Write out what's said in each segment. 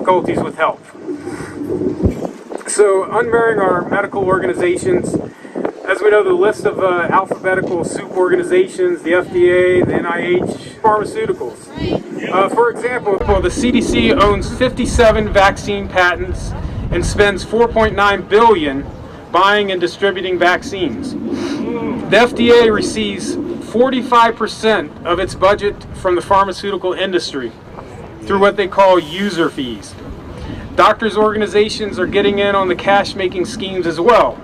difficulties with health. So, unmarrying our medical organizations, as we know, the list of alphabetical soup organizations, the FDA, the NIH, pharmaceuticals. For example, the CDC owns 57 vaccine patents and spends $4.9 billion buying and distributing vaccines. The FDA receives 45% of its budget from the pharmaceutical industry through what they call user fees. Doctors' organizations are getting in on the cash-making schemes as well.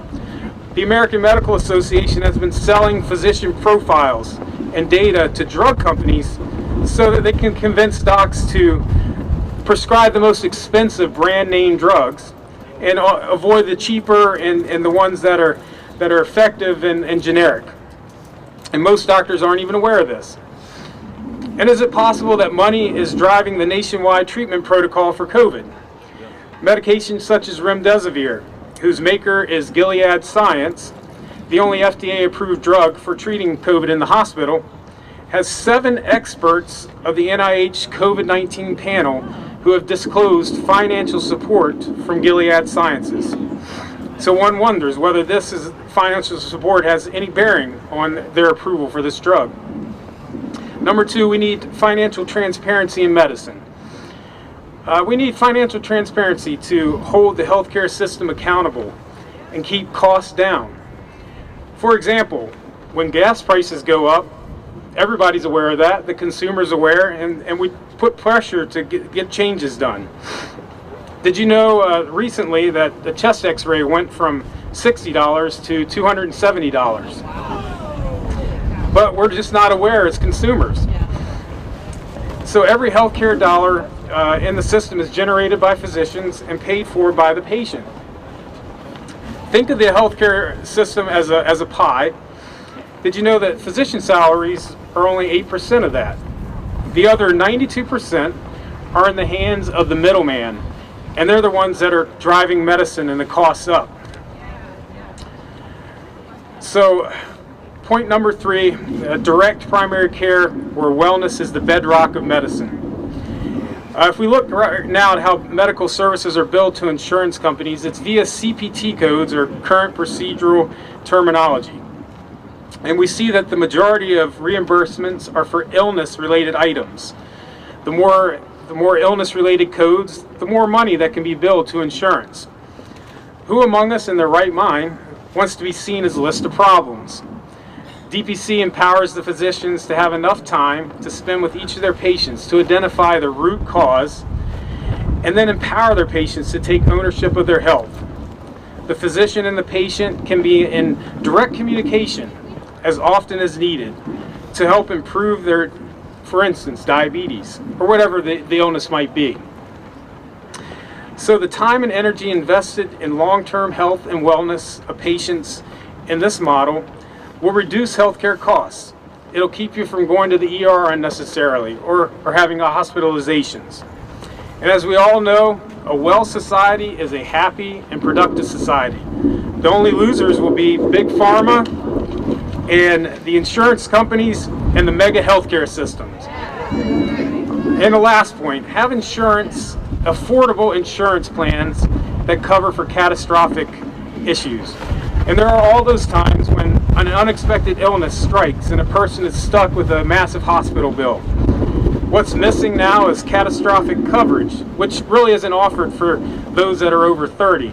The American Medical Association has been selling physician profiles and data to drug companies so that they can convince docs to prescribe the most expensive brand name drugs and avoid the cheaper and the ones that are effective and generic. And most doctors aren't even aware of this. And is it possible that money is driving the nationwide treatment protocol for COVID? Medications such as remdesivir, whose maker is Gilead Science, the only FDA-approved drug for treating COVID in the hospital, has 7 experts of the NIH COVID-19 panel who have disclosed financial support from Gilead Sciences. So one wonders whether this financial support has any bearing on their approval for this drug. Number 2, we need financial transparency in medicine. We need financial transparency to hold the healthcare system accountable and keep costs down. For example, when gas prices go up, everybody's aware of that, the consumer's aware, and we put pressure to get changes done. Did you know recently that the chest x-ray went from $60 to $270? But we're just not aware as consumers. So every healthcare dollar in the system is generated by physicians and paid for by the patient. Think of the healthcare system as a pie. Did you know that physician salaries are only 8% of that? The other 92% are in the hands of the middleman, and they're the ones that are driving medicine and the costs up. So, point number 3, direct primary care, where wellness is the bedrock of medicine. If we look right now at how medical services are billed to insurance companies, it's via CPT codes, or current procedural terminology. And we see that the majority of reimbursements are for illness-related items. The more illness-related codes, the more money that can be billed to insurance. Who among us in their right mind wants to be seen as a list of problems? DPC empowers the physicians to have enough time to spend with each of their patients to identify the root cause, and then empower their patients to take ownership of their health. The physician and the patient can be in direct communication as often as needed to help improve their, for instance, diabetes, or whatever the illness might be. So the time and energy invested in long-term health and wellness of patients in this model will reduce healthcare costs. It'll keep you from going to the ER unnecessarily or having hospitalizations. And as we all know, a well society is a happy and productive society. The only losers will be big pharma and the insurance companies and the mega healthcare systems. And the last point, have insurance, affordable insurance plans that cover for catastrophic issues. And there are all those times when an unexpected illness strikes and a person is stuck with a massive hospital bill. What's missing now is catastrophic coverage, which really isn't offered for those that are over 30.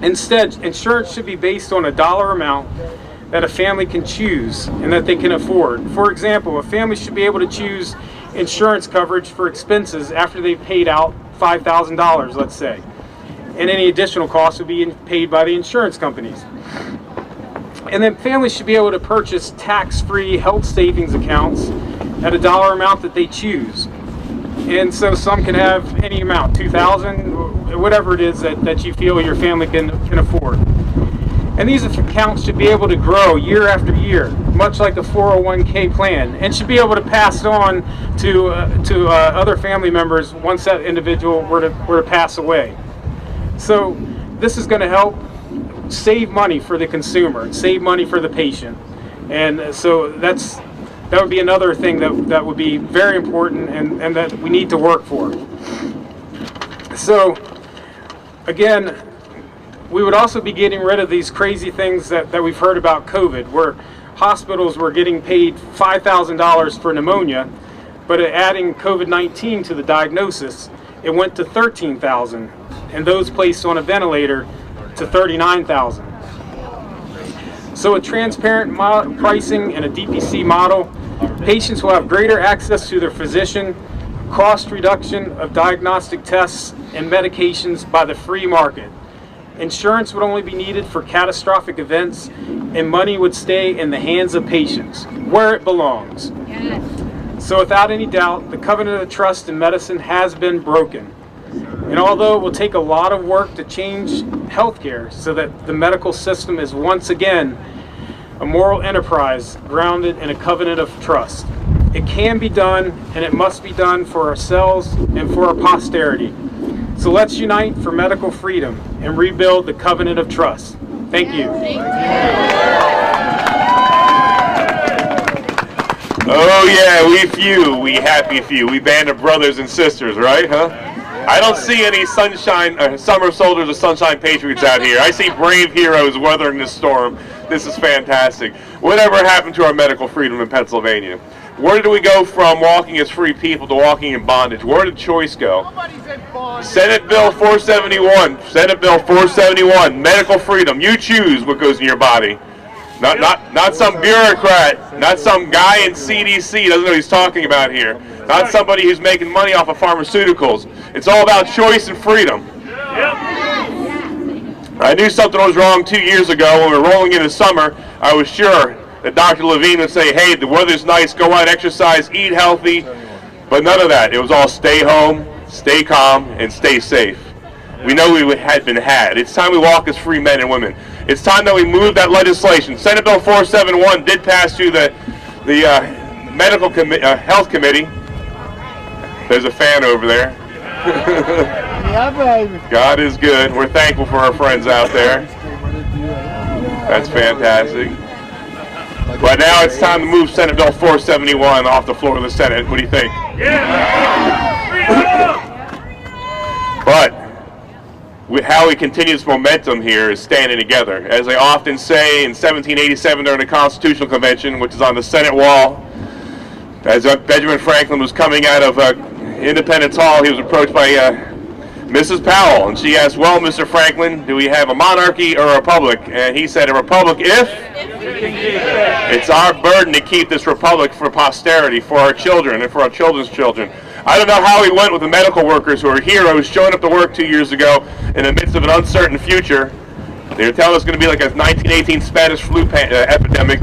Instead, insurance should be based on a dollar amount that a family can choose and that they can afford. For example, a family should be able to choose insurance coverage for expenses after they've paid out $5,000, let's say. And any additional costs would be paid by the insurance companies. And then families should be able to purchase tax-free health savings accounts at a dollar amount that they choose. And so some can have any amount, $2,000, whatever it is that you feel your family can afford. And these accounts should be able to grow year after year, much like a 401k plan, and should be able to pass on to other family members once that individual were to pass away. So this is going to help save money for the consumer, save money for the patient. And so that would be another thing that would be very important and that we need to work for. So, again, we would also be getting rid of these crazy things that we've heard about COVID, where hospitals were getting paid $5,000 for pneumonia, but adding COVID-19 to the diagnosis, it went to $13,000, and those placed on a ventilator to $39,000. So with transparent pricing and a DPC model, patients will have greater access to their physician, cost reduction of diagnostic tests and medications by the free market. Insurance would only be needed for catastrophic events, and money would stay in the hands of patients, where it belongs. Yes. So without any doubt, the covenant of trust in medicine has been broken. And although it will take a lot of work to change healthcare so that the medical system is once again a moral enterprise grounded in a covenant of trust, it can be done, and it must be done for ourselves and for our posterity. So let's unite for medical freedom and rebuild the covenant of trust. Thank you. Oh yeah, we happy few, we band of brothers and sisters, right, huh? I don't see any sunshine, summer soldiers or sunshine patriots out here. I see brave heroes weathering this storm. This is fantastic. Whatever happened to our medical freedom in Pennsylvania? Where did we go from walking as free people to walking in bondage? Where did choice go? Senate Bill 471. Senate Bill 471. Medical freedom. You choose what goes in your body. Not some bureaucrat. Not some guy in CDC doesn't know what he's talking about here. Not somebody who's making money off of pharmaceuticals. It's all about choice and freedom. I knew something was wrong 2 years ago when we were rolling into summer. I was sure that Dr. Levine would say, hey, the weather's nice, go out, exercise, eat healthy. But none of that. It was all stay home, stay calm, and stay safe. We know we had been had. It's time we walk as free men and women. It's time that we move that legislation. Senate Bill 471 did pass through the Medical Health Committee. There's a fan over there. Yeah, baby. God is good. We're thankful for our friends out there. That's fantastic. But now it's time to move Senate Bill 471 off the floor of the Senate. What do you think? But how we continue this momentum here is standing together. As I often say, in 1787 during the Constitutional Convention, which is on the Senate wall, as Benjamin Franklin was coming out of Independence Hall, he was approached by Mrs. Powell, and she asked, well, Mr. Franklin, do we have a monarchy or a republic? And he said, a republic if? It's our burden to keep this republic for posterity, for our children and for our children's children. I don't know how he went with the medical workers who are heroes showing up to work 2 years ago in the midst of an uncertain future. They were telling us it's going to be like a 1918 Spanish flu epidemic.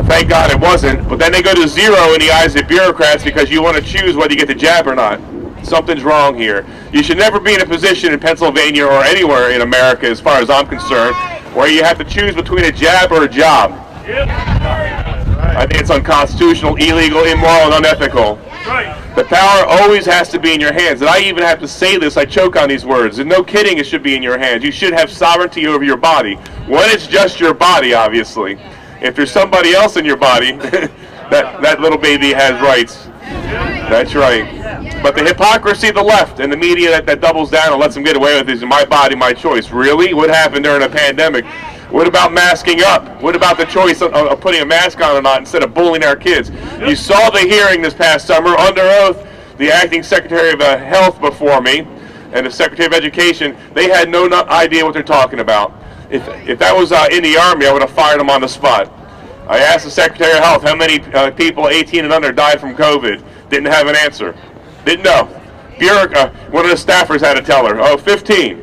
Thank God it wasn't. But then they go to zero in the eyes of bureaucrats because you want to choose whether you get the jab or not. Something's wrong here. You should never be in a position in Pennsylvania or anywhere in America, as far as I'm concerned, where you have to choose between a jab or a job. I think it's unconstitutional, illegal, immoral, and unethical. The power always has to be in your hands. And I even have to say this, I choke on these words. And no kidding, it should be in your hands. You should have sovereignty over your body. When it's just your body, obviously. If there's somebody else in your body, that little baby has rights. That's right. But the hypocrisy of the left and the media that doubles down and lets them get away with this, my body, my choice. Really? What happened during a pandemic? What about masking up? What about the choice of putting a mask on or not instead of bullying our kids? You saw the hearing this past summer. Under oath, the acting Secretary of Health before me and the Secretary of Education, they had no idea what they're talking about. If that was in the Army, I would have fired them on the spot. I asked the Secretary of Health how many people 18 and under died from COVID. Didn't have an answer. Didn't know. One of the staffers had to tell her, 15.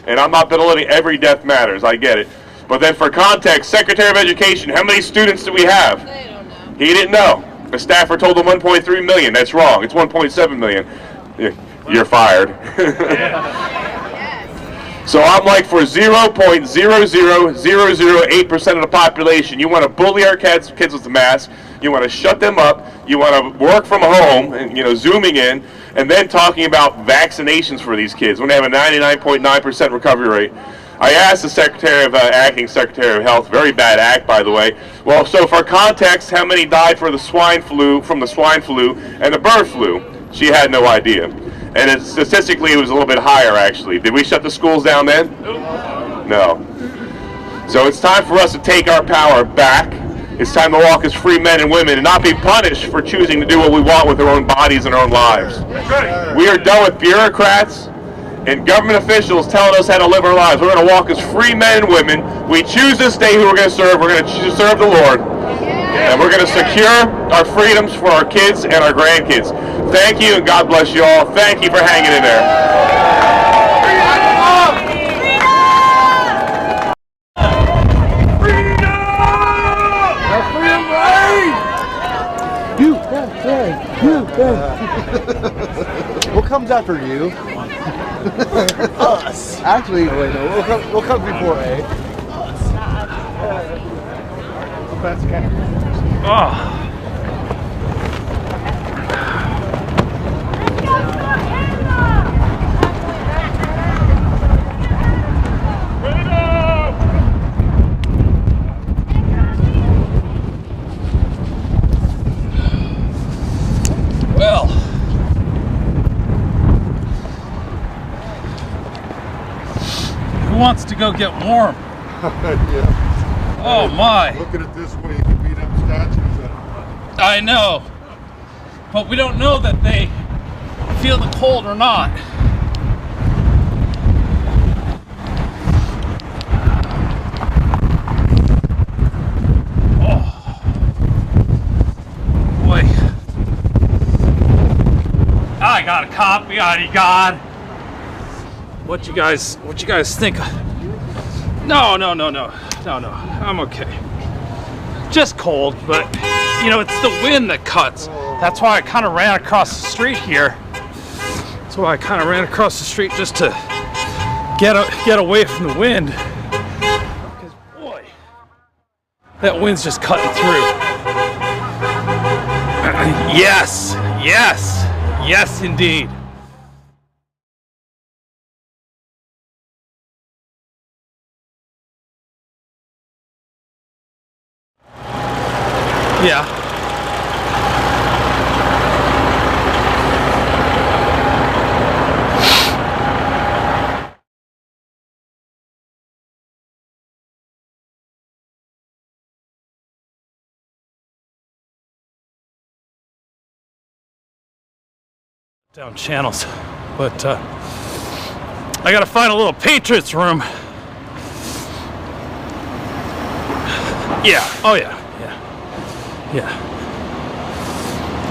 And I'm not belittling every death matters. I get it. But then for context, Secretary of Education, how many students do we have? They don't know. He didn't know. The staffer told him 1.3 million. That's wrong. It's 1.7 million. You're fired. So I'm like, for 0.00008% of the population, you want to bully our kids with the mask, you want to shut them up, you want to work from home, and zooming in, and then talking about vaccinations for these kids when they have a 99.9% recovery rate. I asked the acting Secretary of Health, very bad act, by the way. Well, so for context, how many died from the swine flu and the bird flu? She had no idea. And statistically, it was a little bit higher, actually. Did we shut the schools down then? No. So it's time for us to take our power back. It's time to walk as free men and women and not be punished for choosing to do what we want with our own bodies and our own lives. We are done with bureaucrats and government officials telling us how to live our lives. We're going to walk as free men and women. We choose this day who we're going to serve. We're going to serve the Lord. And we're going to secure our freedoms for our kids and our grandkids. Thank you, and God bless you all. Thank you for hanging in there. What comes after you? Us. Actually, wait, no. What comes before A? Us. That's okay. Oh. Well, who wants to go get warm? Yeah. Oh my. Look at it this way, you can beat up statues. I know, but we don't know that they feel the cold or not. Oh, boy. I got a copy on you, God. What you guys think? No, I'm okay. Just cold, but you know, it's the wind that cuts. That's why I kind of ran across the street here. That's why I kind of ran across the street, just to get away from the wind. Because boy, that wind's just cutting through. Yes, indeed. Yeah. Down channels, but I gotta find a little Patriots room. Yeah. Oh yeah. Yeah.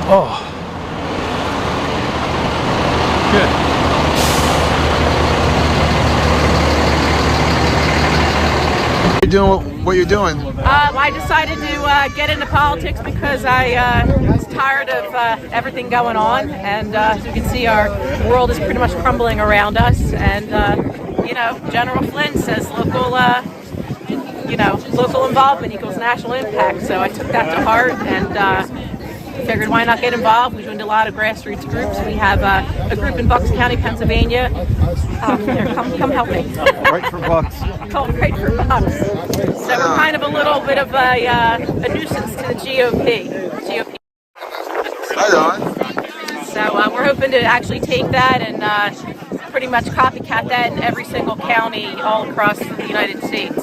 Oh. Good. You're doing what you're doing. I decided to get into politics because I was tired of everything going on, and as you can see, our world is pretty much crumbling around us. And you know, General Flynn says local involvement equals national impact. So I took that to heart and figured why not get involved. We joined a lot of grassroots groups. We have a group in Bucks County, Pennsylvania. Here, come help me. Right for Bucks. Called Right for Bucks. So we're kind of a little bit of a nuisance to the GOP. Right on. So we're hoping to actually take that and pretty much copycat that in every single county all across the United States,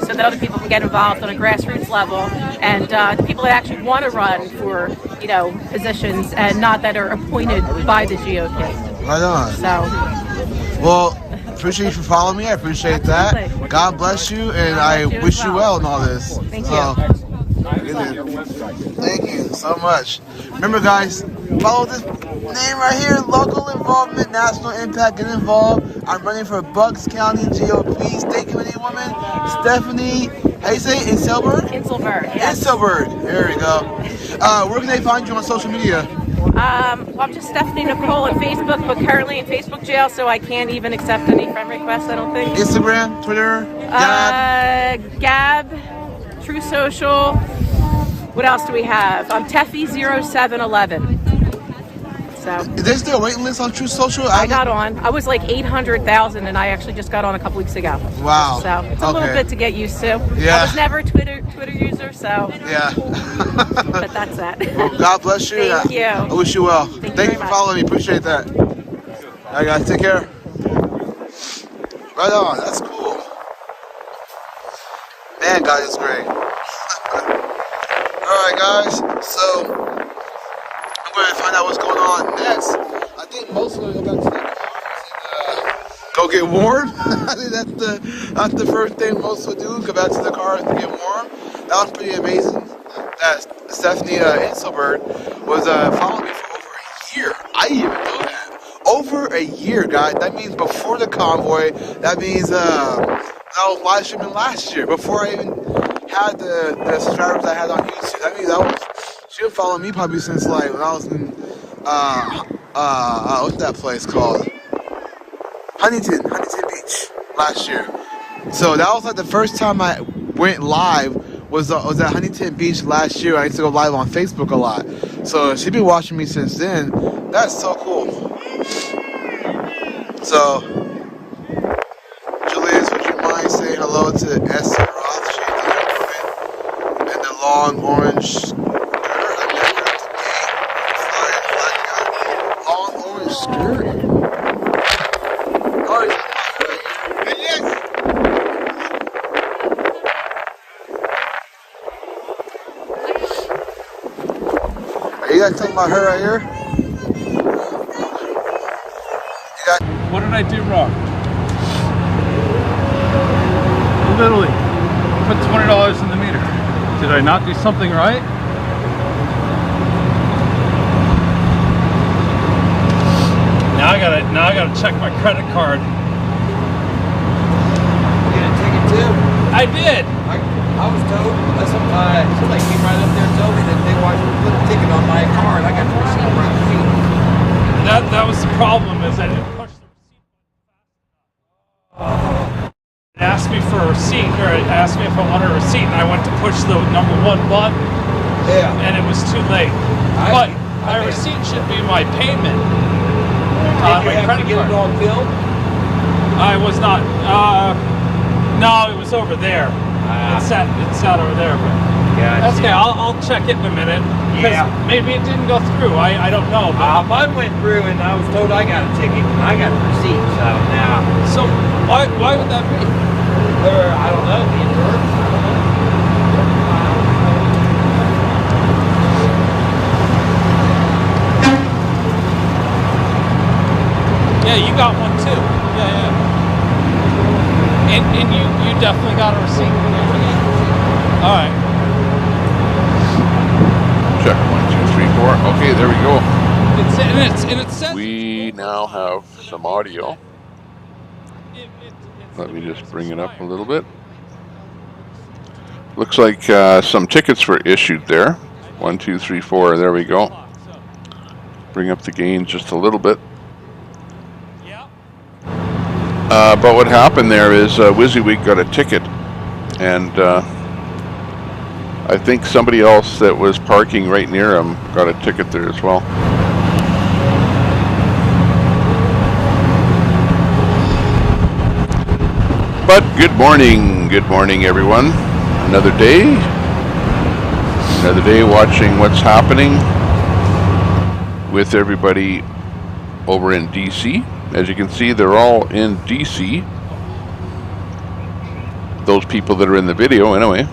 so that other people can get involved on a grassroots level, and the people that actually want to run for, you know, positions and not that are appointed by the GOP. Right on. So, well, appreciate you for following me. I appreciate Absolutely. that. God bless you, and I bless you wish as you well. well in all this. Thank you. Thank you so much. Remember, guys, follow this name right here: local involvement, national impact. Get involved. I'm running for Bucks County GOP State Committee woman, Stephanie. How you say it? Inselberg. Yes. Inselberg. There we go. Where can they find you on social media? Well, I'm just Stephanie Nicole on Facebook, but currently in Facebook jail, so I can't even accept any friend requests, I don't think. Instagram, Twitter, Gab, True Social. What else do we have? I'm Teffy0711. So Is there still a waiting list on True Social? I got on. I was like 800,000, and I actually just got on a couple weeks ago. Wow. So it's a little bit to get used to. Yeah. I was never a Twitter user, so. Yeah. But that's that. Well, God bless you. Thank you. I wish you well. Thank you Thank you very for much. following me. Appreciate that. Alright guys, take care. Right on, that's cool. Man, God is great. Alright guys, so I'm going to find out what's going on next. I think most of them go back to the cars and go get warm. I think that's the first thing most will do, go back to the cars to get warm. That was pretty amazing. That Stephanie Inselberg was following me for over a year. I didn't even know that. Over a year, guys. That means before the convoy. That means I was live streaming last year, before I even had the subscribers I had on YouTube. That means she was following me probably since like when I was in what's that place called? Huntington Beach last year. So that was like the first time I went live was at Huntington Beach last year. I used to go live on Facebook a lot. So she's been watching me since then. That's so cool. So, Julius, would you mind saying hello to Esther Roth? She's the woman in the long orange skirt. I met her today. Long orange skirt. Oh, yeah. Yes. Are you guys talking about her right here? What did I do wrong? Literally, put $20 in the meter. Did I not do something right? Now I gotta check my credit card. You get a ticket too? I did. I was told, somebody came right up there and told me that they wanted to put a ticket on my card. I got the receipt right there. That was the problem, is I didn't push the receipt button. It asked me for a receipt, or it asked me if I wanted a receipt, and I went to push the number 1 button, and it was too late. But my receipt should be my payment on my credit card. Did you have to get it all filled? I was not. No, it was over there. It sat over there. But that's okay. I'll check it in a minute. Yeah. Maybe it didn't go through. I don't know. But Mine went through, and I was told I got a ticket, and I got a receipt. So now. So why would that be? I don't know. The inverter. I don't know. Yeah, you got one too. Yeah. And you definitely got a receipt. All right. Check 1, 2, 3, 4. Okay, there we go. It says We now have some audio. Let me just bring it up a little bit. Looks like some tickets were issued there. 1, 2, 3, 4. There we go. Bring up the gain just a little bit. But what happened there is WYSIWYG got a ticket, and I think somebody else that was parking right near him got a ticket there as well. But good morning everyone. Another day watching what's happening with everybody over in DC. As you can see, they're all in DC. Those people that are in the video, anyway.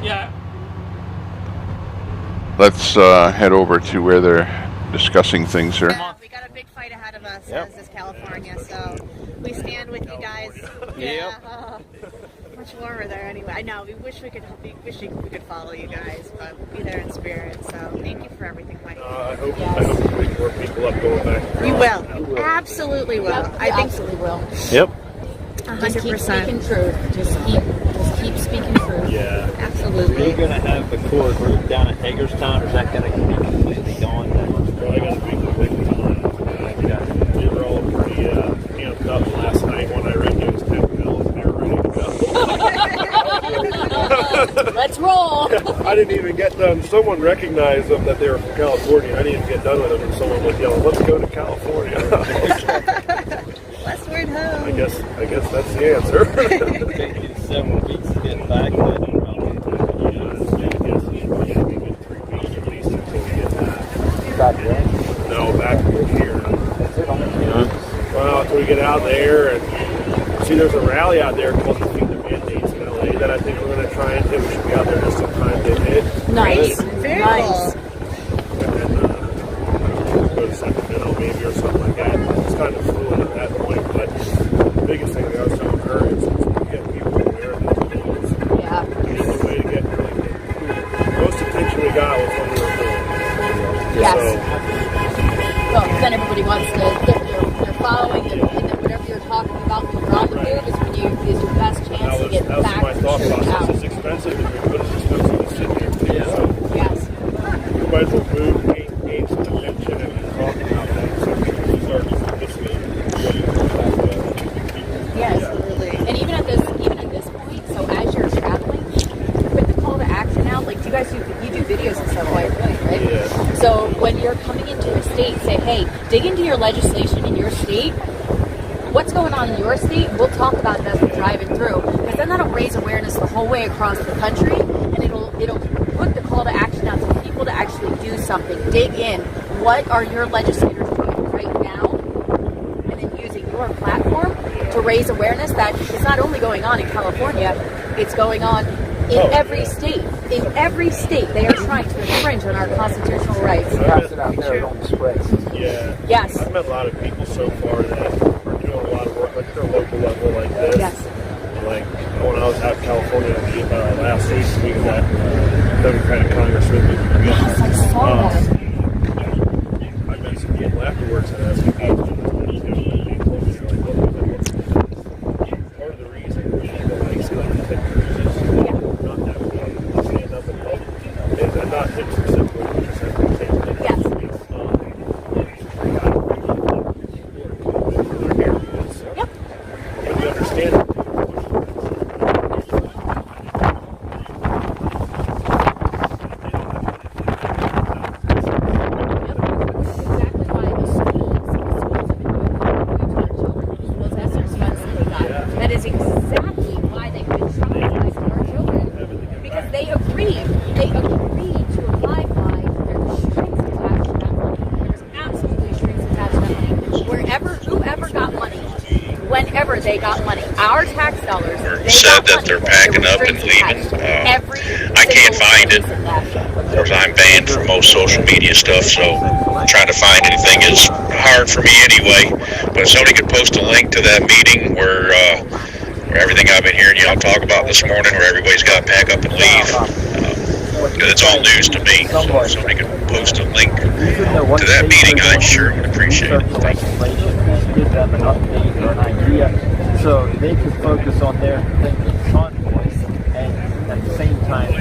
Yeah. Let's head over to where they're discussing things here. We got a big fight ahead of us as is California, so we stand with you guys. Yeah. Much warmer there anyway. I know, we wish we could follow you guys, but be there in spirit. So thank you for everything, buddy. I hope we bring more people up going back. We will. Absolutely will. I think absolutely will. Yep. 100%. Just keep speaking truth. Just keep speaking truth. Yeah. Absolutely. Are you going to have the core group down at Hagerstown, or is that going to be completely gone then? Probably going to be completely gone. We were all pretty amped up last night when I read news 10 bills and they were ready to go. Let's roll. I didn't even get done. Someone recognized them that they were from California. I didn't even get done with them, and someone was yelling, "Let's go to California." Westward home. I guess that's the answer. Taking 7 weeks to get back then. get out there and see there's a rally out there called Defeat the Mandates in LA that I think we're going to try and hit. We should be out there just in time to hit. Nice. Very Nice. And then go to Sacramento maybe or something like that. It's kind of fluid at that point, but the biggest thing that I was telling her is get people aware of these things. Yeah. The only way to get the most attention we got was when we were doing it. Yes. So, Well, then everybody wants to get their following, and then whatever you're talking about when you're on the move is when you is your best chance to get that was back my to thought the process. out. It's expensive to move, but it's expensive to sit here too. So Yes. we might as well move, gain some attention, and talk about that. So people start listening to what you're talking about. Yes. And even at this point, so as you're traveling, put the call to action out. Like you guys do videos and stuff like that, right? Yeah. So when you're coming into a state, say, hey, dig into your legislation in your state. What's going on in your state? We'll talk about it as we're driving through, because then that'll raise awareness the whole way across the country, and it'll put the call to action out to people to actually do something. Dig in. What are your legislators doing right now? And then using your platform to raise awareness that it's not only going on in California, it's going on in every state. In every state, they are trying to infringe on our constitutional rights. Pass it out there, it only spreads. Yeah. Yes. I've met a lot of people so far that are doing a lot of work, like at their local level, like this. Yes. Like when I was out in California last week, we was at Democratic Congressman. Yes, I saw that. I met some people afterwards and asked me about it. They told me, like, look, part of the reason people like selected pictures is not that we stand up and help. And not him specifically, but just everything. Yes. Yep. And we understand it. Exactly why the schools have been doing our children, those ESSER funds that they got. That is exactly why they've been traumatizing our children, because they agreed to apply by there's strings attached to that money. There's absolutely strings attached to that money. Whoever got money, whenever they got money, our tax dollars, they said got that money, they're packing there up were and strings leaving. attached. I can't find it. Of course, I'm banned from most social media stuff, so trying to find anything is hard for me anyway. But if somebody could post a link to that meeting where everything I've been hearing y'all talk about this morning, where everybody's got to pack up and leave, because it's all news to me. So if somebody could post a link to that meeting, I sure would appreciate it. Thank you. Give them an update or an idea, so they can focus on their thing with Convoy, and at the same time,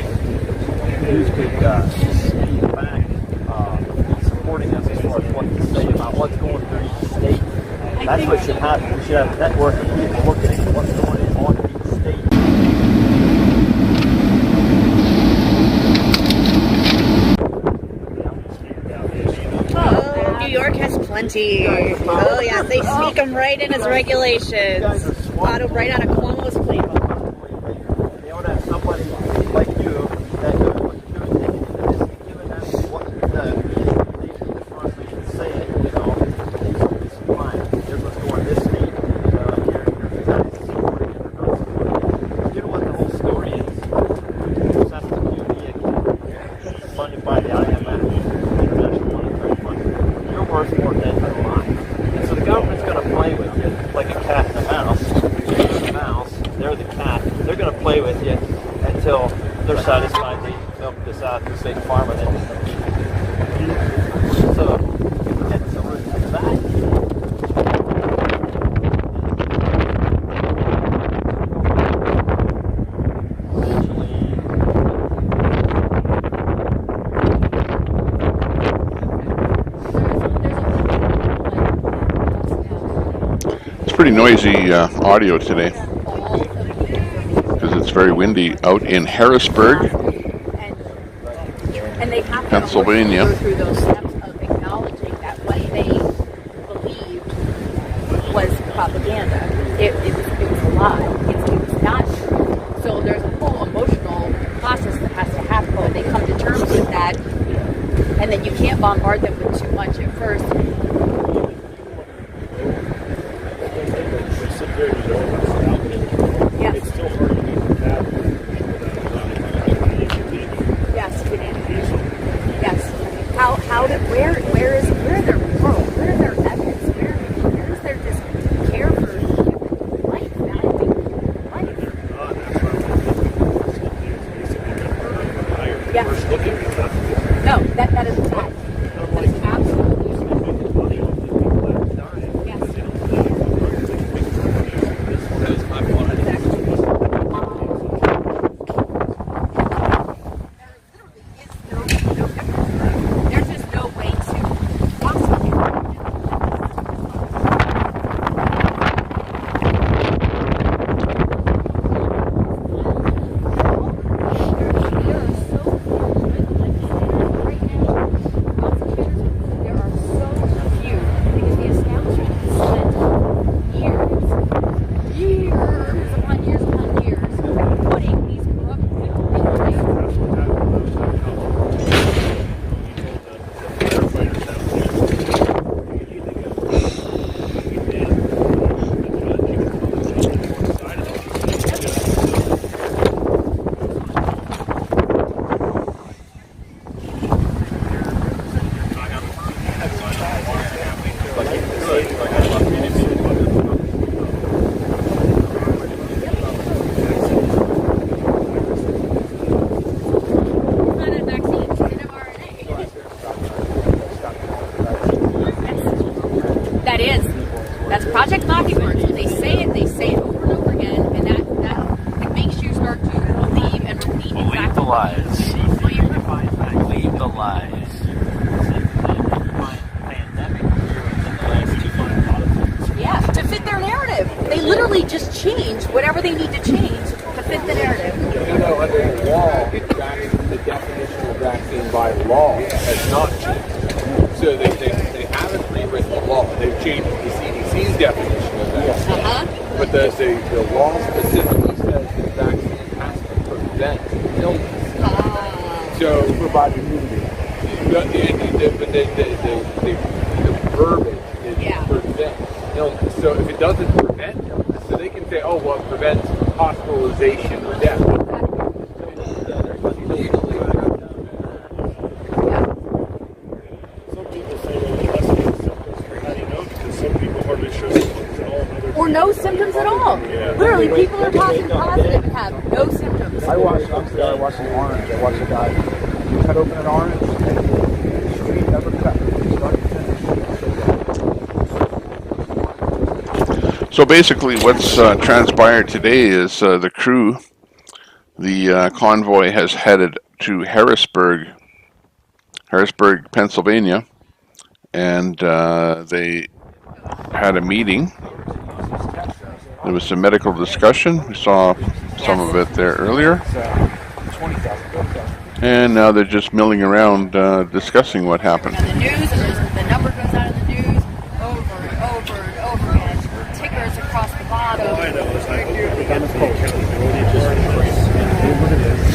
news could speed back supporting us as far as what to say about what's going through each state. That's what should happen. We should have a network of people looking at what's going on in each state. Oh, New York has plenty. Oh yeah, they sneak them right in as regulations. Right out of Cuomo's playbook. They ought to have somebody like you that knows what to do and just giving them what they can say it, you know, it's fine. Here's what's going on in this state, here's guys supporting it or not supporting it. You know what the whole story is? That's the QE funded by the IMF, International Monetary Fund. You're worth more than a lot. And so the government's going to play with you like a cat and a mouse. They're the cat. They're going to play with you until they're satisfied they milk this out to State Farm and then so it's a root to that. It's pretty noisy audio today because it's very windy out in Harrisburg, And they have to Pennsylvania. go through those steps of acknowledging that what they believed was propaganda. It was a lie. It was not true. So there's a whole emotional process that has to happen when they come to terms with that. And then you can't bombard them with too much at first. where is their moral? Where is their ethics? Where is their just care for life, valuing life? Yeah. No, that is a fact. That is absolutely yes. There's just no way to possibly. That's Project Mockingbird. So they say it over and over again, and that makes you start to believe and repeat Believe the lies. Believe the lies. Yeah, to fit their narrative. They literally just change whatever they need to change to fit the narrative. You know, under the law, the definition of vaccine by law has not changed. So they haven't rewritten the law. They've changed the CDC's definition of vaccine. But the law specifically says that vaccine has to prevent illness. So provide immunity. But the verbiage is prevent illness. So if it doesn't prevent illness, so they can say, oh, well, it prevents hospitalization or death. Or no symptoms at all. Literally, people are talking positive and have no symptoms. I watched an orange. I watched a guy cut open an orange and he never cut. So basically what's transpired today is the crew, the convoy has headed to Harrisburg, Pennsylvania, and they had a meeting. There was some medical discussion. We saw some of it there earlier. And now they're just milling around discussing what happened. The news, and the number goes out of the news over and over and over again. Tickers across the bottom. All I know is I hope that we get the accountability board in place.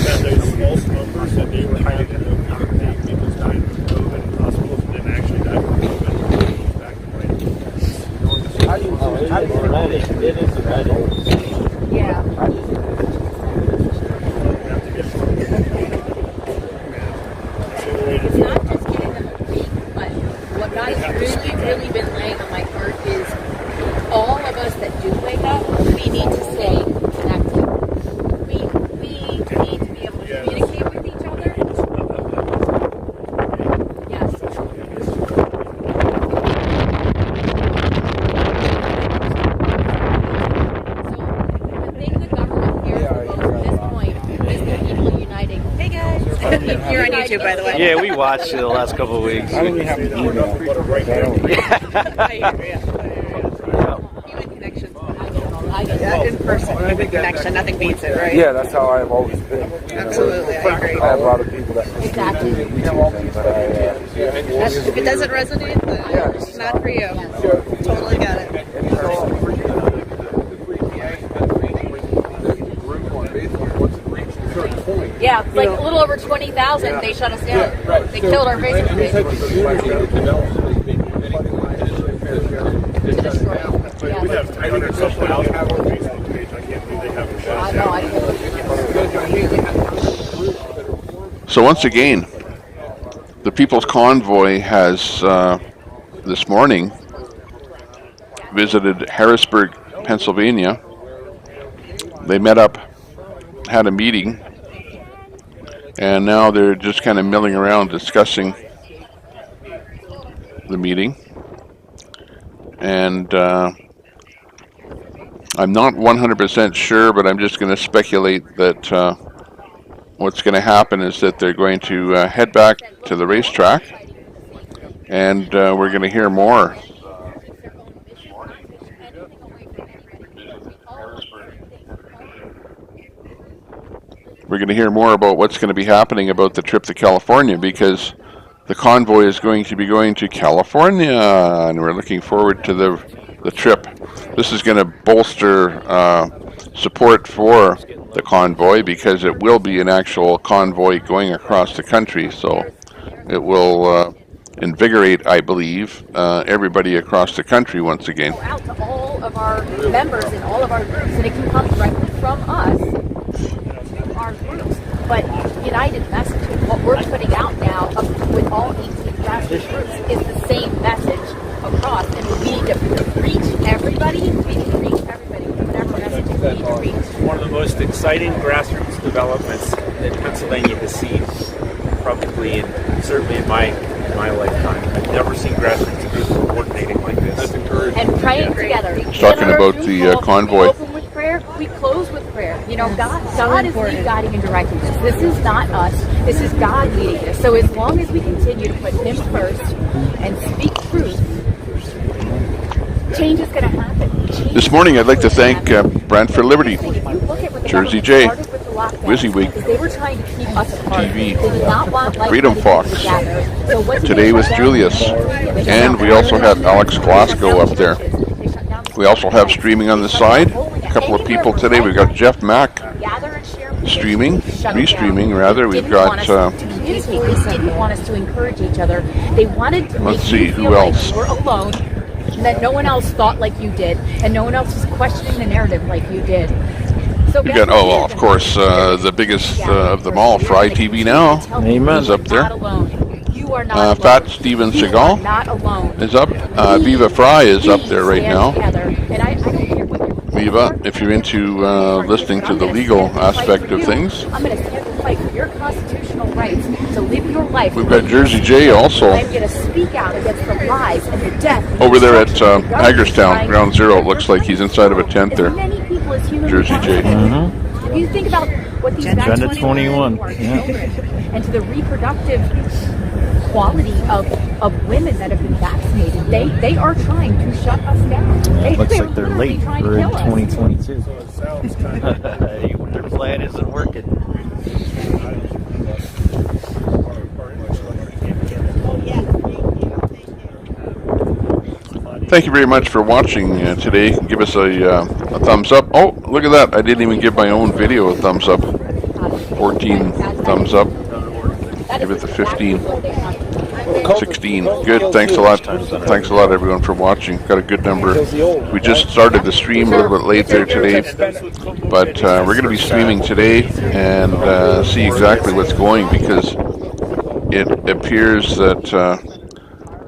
That those false numbers that they were having of people's dying from COVID in hospitals and then actually died from COVID back to right. How do you ready? It is ready. Yeah. It's not just getting them a break, but what God has really been laying on my heart is all of us that do wake up, we need to stay connected. We need to be able to communicate with each other. Yes. You're on YouTube, by the way. Yeah, we watched it the last couple of weeks. I only have an email. Human connections. I get that in person. Human connection. Nothing beats it, right? Yeah, that's how I've always been. Absolutely, I agree. I have a lot of people that Exactly. do the YouTube thing, but If it doesn't resonate, then it's not for you. Totally got it. Yeah, it's like a little over 20,000. They shut us down. They killed our Facebook page. We have 300 something else on our Facebook page. I can't believe they haven't shut us down. So once again, The People's Convoy has this morning visited Harrisburg, Pennsylvania. They met up, had a meeting, and now they're just kind of milling around discussing the meeting. And I'm not 100% sure, but I'm just going to speculate that what's going to happen is that they're going to head back to the racetrack, and we're going to hear more. We're going to hear more about what's going to be happening about the trip to California, because the convoy is going to be going to California, and we're looking forward to the trip. This is going to bolster support for the convoy, because it will be an actual convoy going across the country, so it will invigorate, I believe, everybody across the country once again. Out to all of our members and all of our groups, and it can come directly from us to our groups. But United Messaging, what we're putting out now with all 18 grassroots groups, is the same message across, and we need to reach everybody. We need to reach everybody with whatever message we need to reach. One of the most exciting grassroots developments that Pennsylvania has seen, probably certainly in my lifetime. I've never seen grassroots groups coordinating like this. That's encouraging. And praying together. Talking about the convoy. We open with prayer. We close with prayer. You know, God is guiding and directing us. This is not us. This is God leading us. So as long as we continue to put Him first and speak truth, change is going to happen. This morning, I'd like to thank Brand for Liberty, Jersey J, WYSIWYG, they were trying to keep us apart. TV, They did not want Freedom Fox. So what Today was Julius, and we also have Alex Glasgow up there. We also have streaming on the side. A couple of people today. We've got Jeff Mack restreaming rather. We've got. They didn't want us to encourage each other. They wanted to make Let's see, you feel who like else? you were alone, and that no one else thought like you did, and no one else was questioning the narrative like you did. So We got, of course, the biggest of them all, Fry TV Now, is up there. Fat Steven Seagal is up. Viva Fry is up there right now. Viva, if you're into listening to the legal aspect of things. I'm going to stand and fight for your constitutional rights to live your life. We've got Jersey J also. I'm going to speak out against the lies and the death. Over there at Hagerstown, Ground Zero. It looks like he's inside of a tent there. Jersey J. If you think about what these Agenda 21. and to the reproductive quality of women that have been vaccinated, they are trying to shut us down. Looks like they're late. We're in 2022. Their plan isn't working. Thank you very much for watching today. Give us a thumbs up. Oh, look at that. I didn't even give my own video a thumbs up. 14 thumbs up. Give it the 15. 16. Good. Thanks a lot. Thanks a lot, everyone, for watching. Got a good number. We just started the stream a little bit late there today, but we're going to be streaming today and see exactly what's going, because it appears that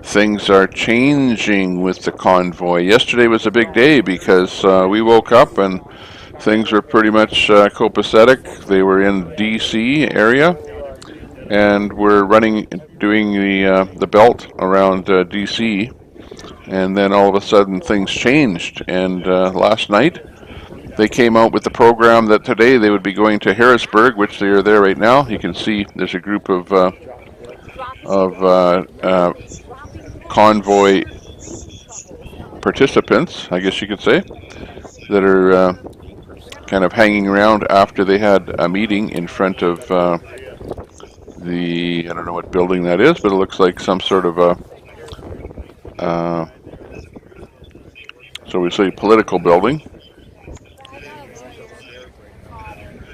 things are changing with the convoy. Yesterday was a big day because we woke up and things were pretty much copacetic. They were in DC area, and we're doing the belt around DC, and then all of a sudden things changed. And last night they came out with the program that today they would be going to Harrisburg, which they are there right now. You can see there's a group of convoy participants, I guess you could say, that are kind of hanging around after they had a meeting in front of I don't know what building that is, but it looks like some sort of so we say political building.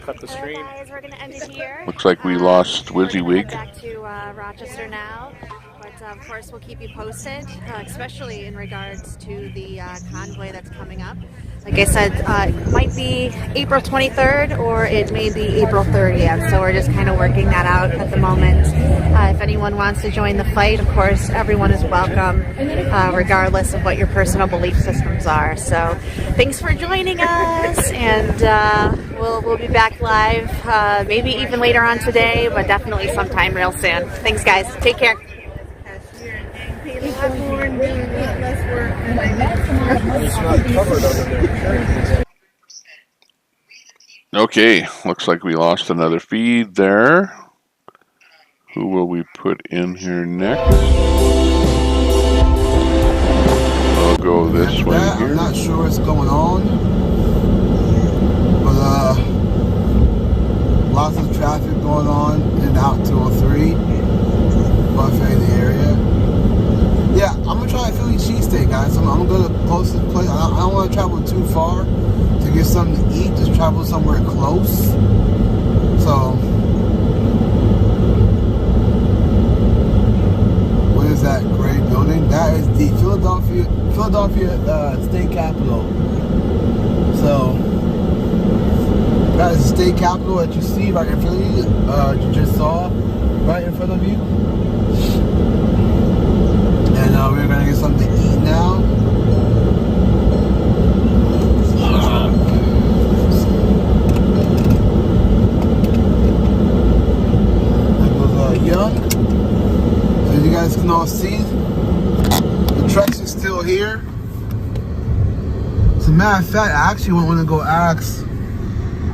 Cut the stream. Guys, we're going to end it here. Looks like we lost WYSIWYG. Back to Rochester now. But of course, we'll keep you posted, especially in regards to the convoy that's coming up. Like I said, it might be April 23rd or it may be April 30th, so we're just kind of working that out at the moment. If anyone wants to join the fight, of course, everyone is welcome, regardless of what your personal belief systems are. So thanks for joining us, and we'll be back live maybe even later on today, but definitely sometime real soon. Thanks, guys. Take care. Okay, looks like we lost another feed there. Who will we put in here next? I'll go this way here. I'm not sure what's going on, but lots of traffic going on in and out 203, buffet the area. Yeah, I'm gonna try a Philly cheesesteak, guys. I'm gonna go to the closest place. I don't want to travel too far to get something to eat. Just travel somewhere close. So, what is that gray building? That is the Philadelphia State Capitol. So, that is the state capitol that you see right in front of you. You just saw right in front of you. And we're gonna get something to eat now. That goes Young. As you guys can all see, the trucks are still here. As a matter of fact, I actually want to go ask.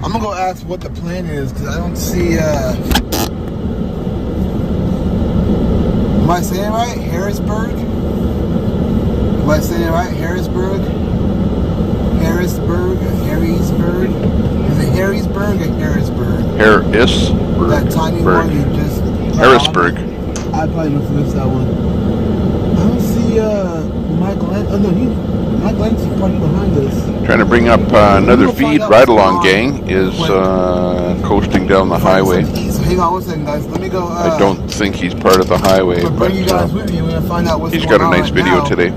I'm gonna go ask what the plan is because I don't see. Am I saying it right? Harrisburg? Am I saying it right? Harrisburg? Harrisburg? Harrisburg? Is it Harrisburg or Harrisburg? Harrisburg. That tiny one you just... Harrisburg. I probably missed that one. I don't see Mike Lentz. Oh no, Mike Lentz is probably behind us. Trying to bring up another feed. Ride Along Gang is coasting down the highway. Hang on one second, guys. Let me go. I don't think he's part of the highway, but you guys with me. We're gonna find out what's he's going got a nice on video now. today.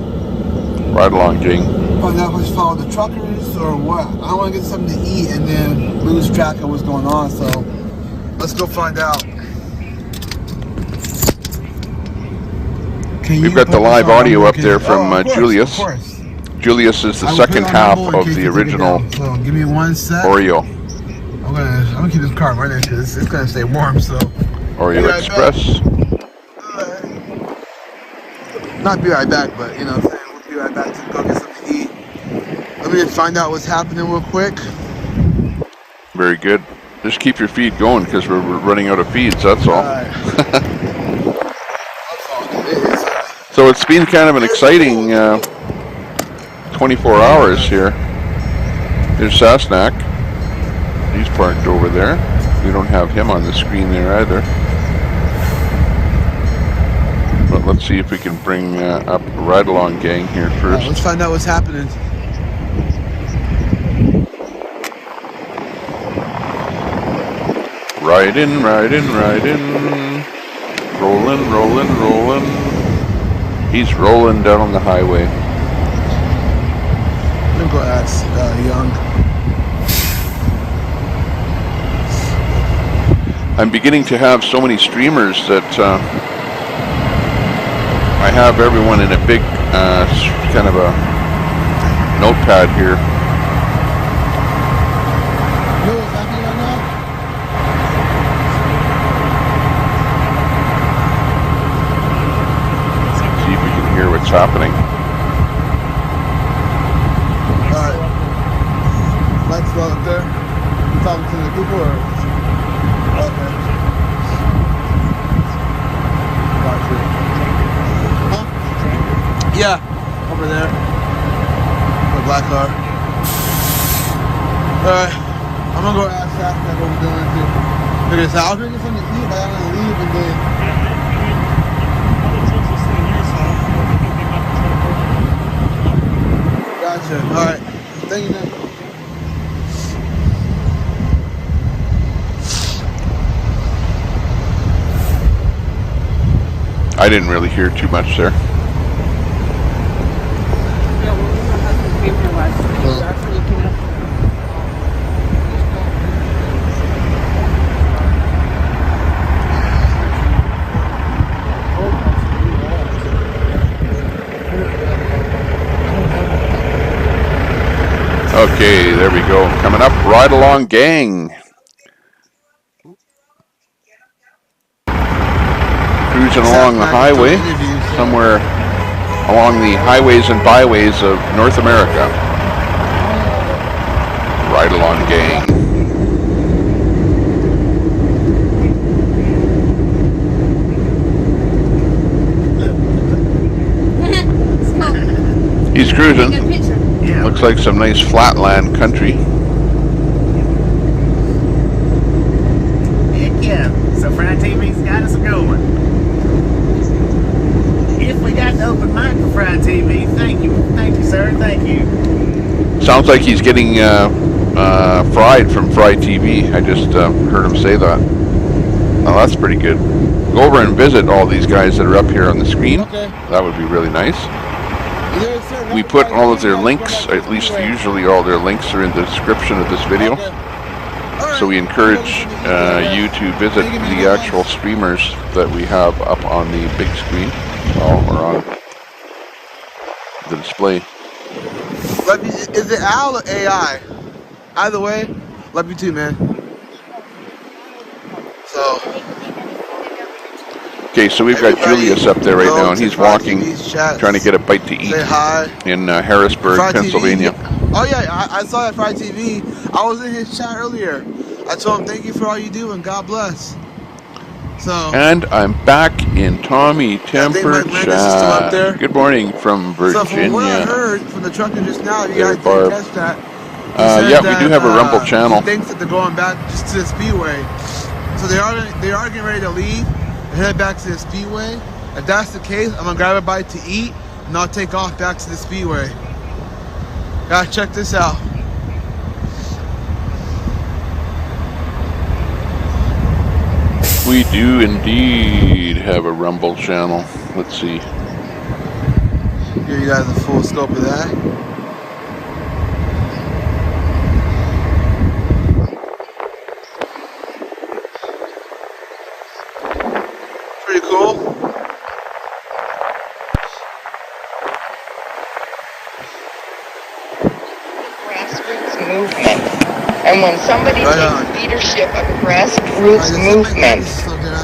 Ride Along Gang. Find out if I just follow the truckers or what. I don't want to get something to eat and then lose track of what's going on. So let's go find out. We've got the live audio up there from Julius. Julius is the second half of the original So give me one sec. Oreo. I'm gonna keep this car running because it's gonna stay warm. So Oreo Express. Not be right back, but you know what I'm saying, we'll be right back to go get something to eat. Let me just find out what's happening real quick. Very good. Just keep your feed going because we're running out of feeds, that's all. So it's been kind of an exciting 24 hours here. There's Sasnak. He's parked over there. We don't have him on the screen there either. But let's see if we can bring up Ride Along Gang here first. Let's find out what's happening. Ride in, ride in, ride in. Rolling, rolling, rolling. He's rolling down on the highway. I'm gonna go ask Young. I'm beginning to have so many streamers that I have everyone in a big kind of a notepad here. See if we can hear what's happening. Alright. Lights go up there. You talking to the people or? Okay. Gotcha. Huh? Yeah, over there. The black car. Alright. I'm gonna go ask that what we're doing too. Look at this. I was drinking something to eat, but I'm gonna leave and then. Gotcha. Alright. Thank you, man. I didn't really hear too much there. Okay, there we go. Coming up, Ride Along Gang. Cruising along the highway, somewhere along the highways and byways of North America. Ride Along Gang. He's cruising. Looks like some nice flatland country. Heck yeah. So Fry TV's got us going. If we got the open mic for Fry TV, thank you. Thank you, sir. Thank you. Sounds like he's getting fried from Fry TV. I just heard him say that. Oh, that's pretty good. Go over and visit all these guys that are up here on the screen. That would be really nice. We put all of their links, at least usually all their links are in the description of this video. So we encourage you to visit the actual streamers that we have up on the big screen, or on the display. Is it Al or AI? Either way, love you too, man. So. Okay, so we've got Julius up there right now, and he's walking, trying to get a bite to eat in Harrisburg, Pennsylvania. Oh yeah, I saw that Fry TV. I was in his chat earlier. I told him thank you for all you do and God bless. So. And I'm back in Tommy Temper chat. Good morning from Virginia. So from what I heard from the trucker just now, you guys didn't catch that. Yeah, we do have a Rumble channel. He thinks that they're going back just to the Speedway. So they are getting ready to leave and head back to the Speedway. If that's the case, I'm gonna grab a bite to eat and I'll take off back to the Speedway. Guys, check this out. We do indeed have a Rumble channel. Let's see. Give you guys a full scope of that. Pretty cool. Grassroots movement. And when somebody takes leadership of a grassroots movement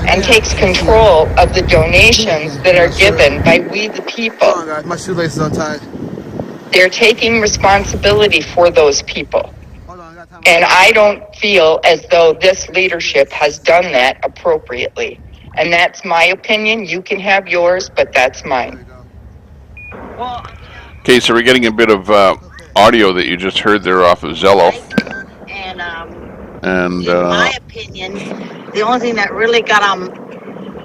and takes control of the donations that are given by we the people, my shoelaces are tied. They're taking responsibility for those people. And I don't feel as though this leadership has done that appropriately. And that's my opinion. You can have yours, but that's mine. Okay, so we're getting a bit of audio that you just heard there off of Zello. And in my opinion, the only thing that really got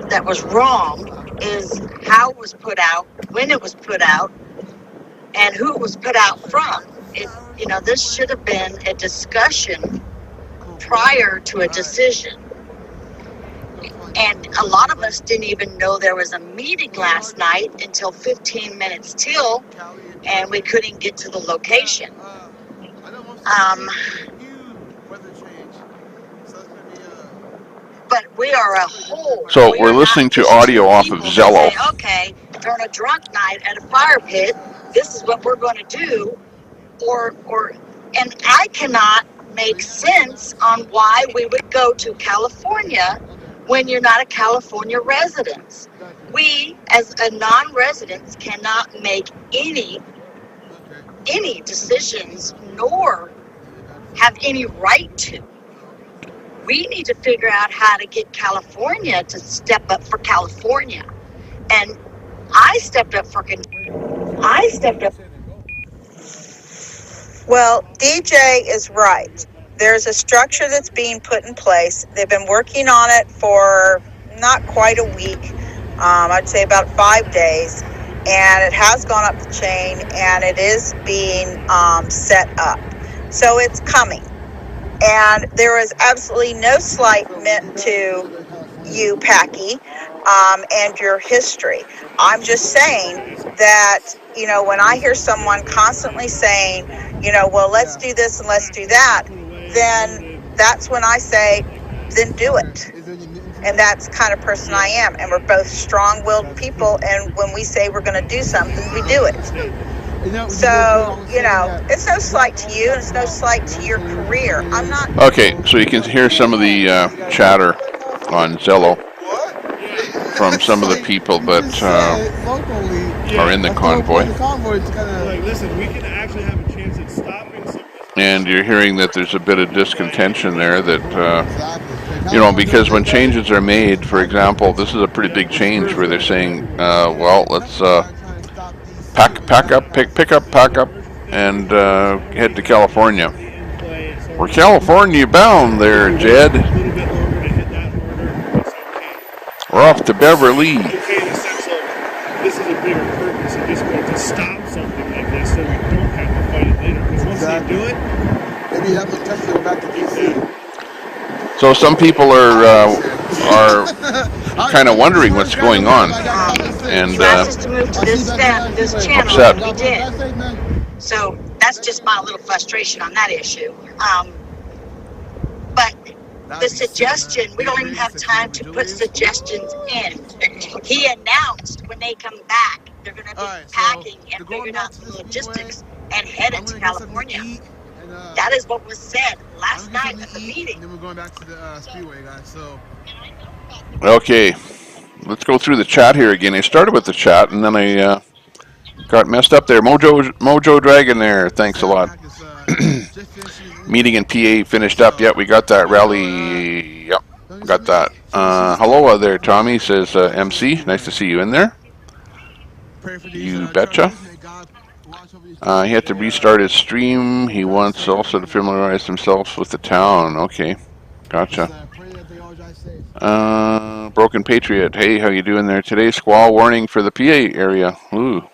that was wrong is how it was put out, when it was put out, and who it was put out from. This should have been a discussion prior to a decision. And a lot of us didn't even know there was a meeting last night until 15 minutes till, and we couldn't get to the location. But we are a whole. So we're listening to audio off of Zello. Say, okay, during a drunk night at a fire pit, this is what we're going to do, and I cannot make sense on why we would go to California when you're not a California resident. We, as a non-residents, cannot make any decisions nor have any right to. We need to figure out how to get California to step up for California. And I stepped up. Well, DJ is right. There's a structure that's being put in place. They've been working on it for not quite a week. I'd say about 5 days. And it has gone up the chain and it is being set up. So it's coming. And there is absolutely no slight meant to you, Packy. and your history. I'm just saying that, you know, when I hear someone constantly saying, you know, well, let's do this and let's do that, then that's when I say, then do it. And that's the kind of person I am. And we're both strong-willed people, and when we say we're going to do something, we do it. So, you know, it's no slight to you, and it's no slight to your career. I'm not... Okay, so you can hear some of the chatter on Zello from some of the people that are in the convoy. Like, listen, we can actually have a chance at stopping some. And you're hearing that there's a bit of discontention there that, you know, because when changes are made, for example, this is a pretty big change where they're saying, well, let's pack up, and head to California. We're California bound there, Jed. We're off to Beverly. Okay, in the sense of this is a bigger purpose of just going to stop something like this so we don't have to fight it later. Because once they do it, maybe you have to test it back to DC. So some people are kind of wondering what's going on, and to move to this channel, upset. we did. So that's just my little frustration on that issue. But the suggestion, we don't even have time to put suggestions in. He announced when they come back, they're going to be packing and figuring out the logistics and headed to California. That is what was said last night at the meeting. Then we're going back to the Speedway, guys. So. Okay, let's go through the chat here again. I started with the chat, and then I got messed up there. Mojo Dragon there, thanks a lot. Meeting in PA finished up. Yep, we got that rally. Yep, got that. Hello there, Tommy, says MC. Nice to see you in there. You betcha. He had to restart his stream. He wants also to familiarize himself with the town. Okay, gotcha. Broken Patriot. Hey, how you doing there today? Squall warning for the PA area. Ooh,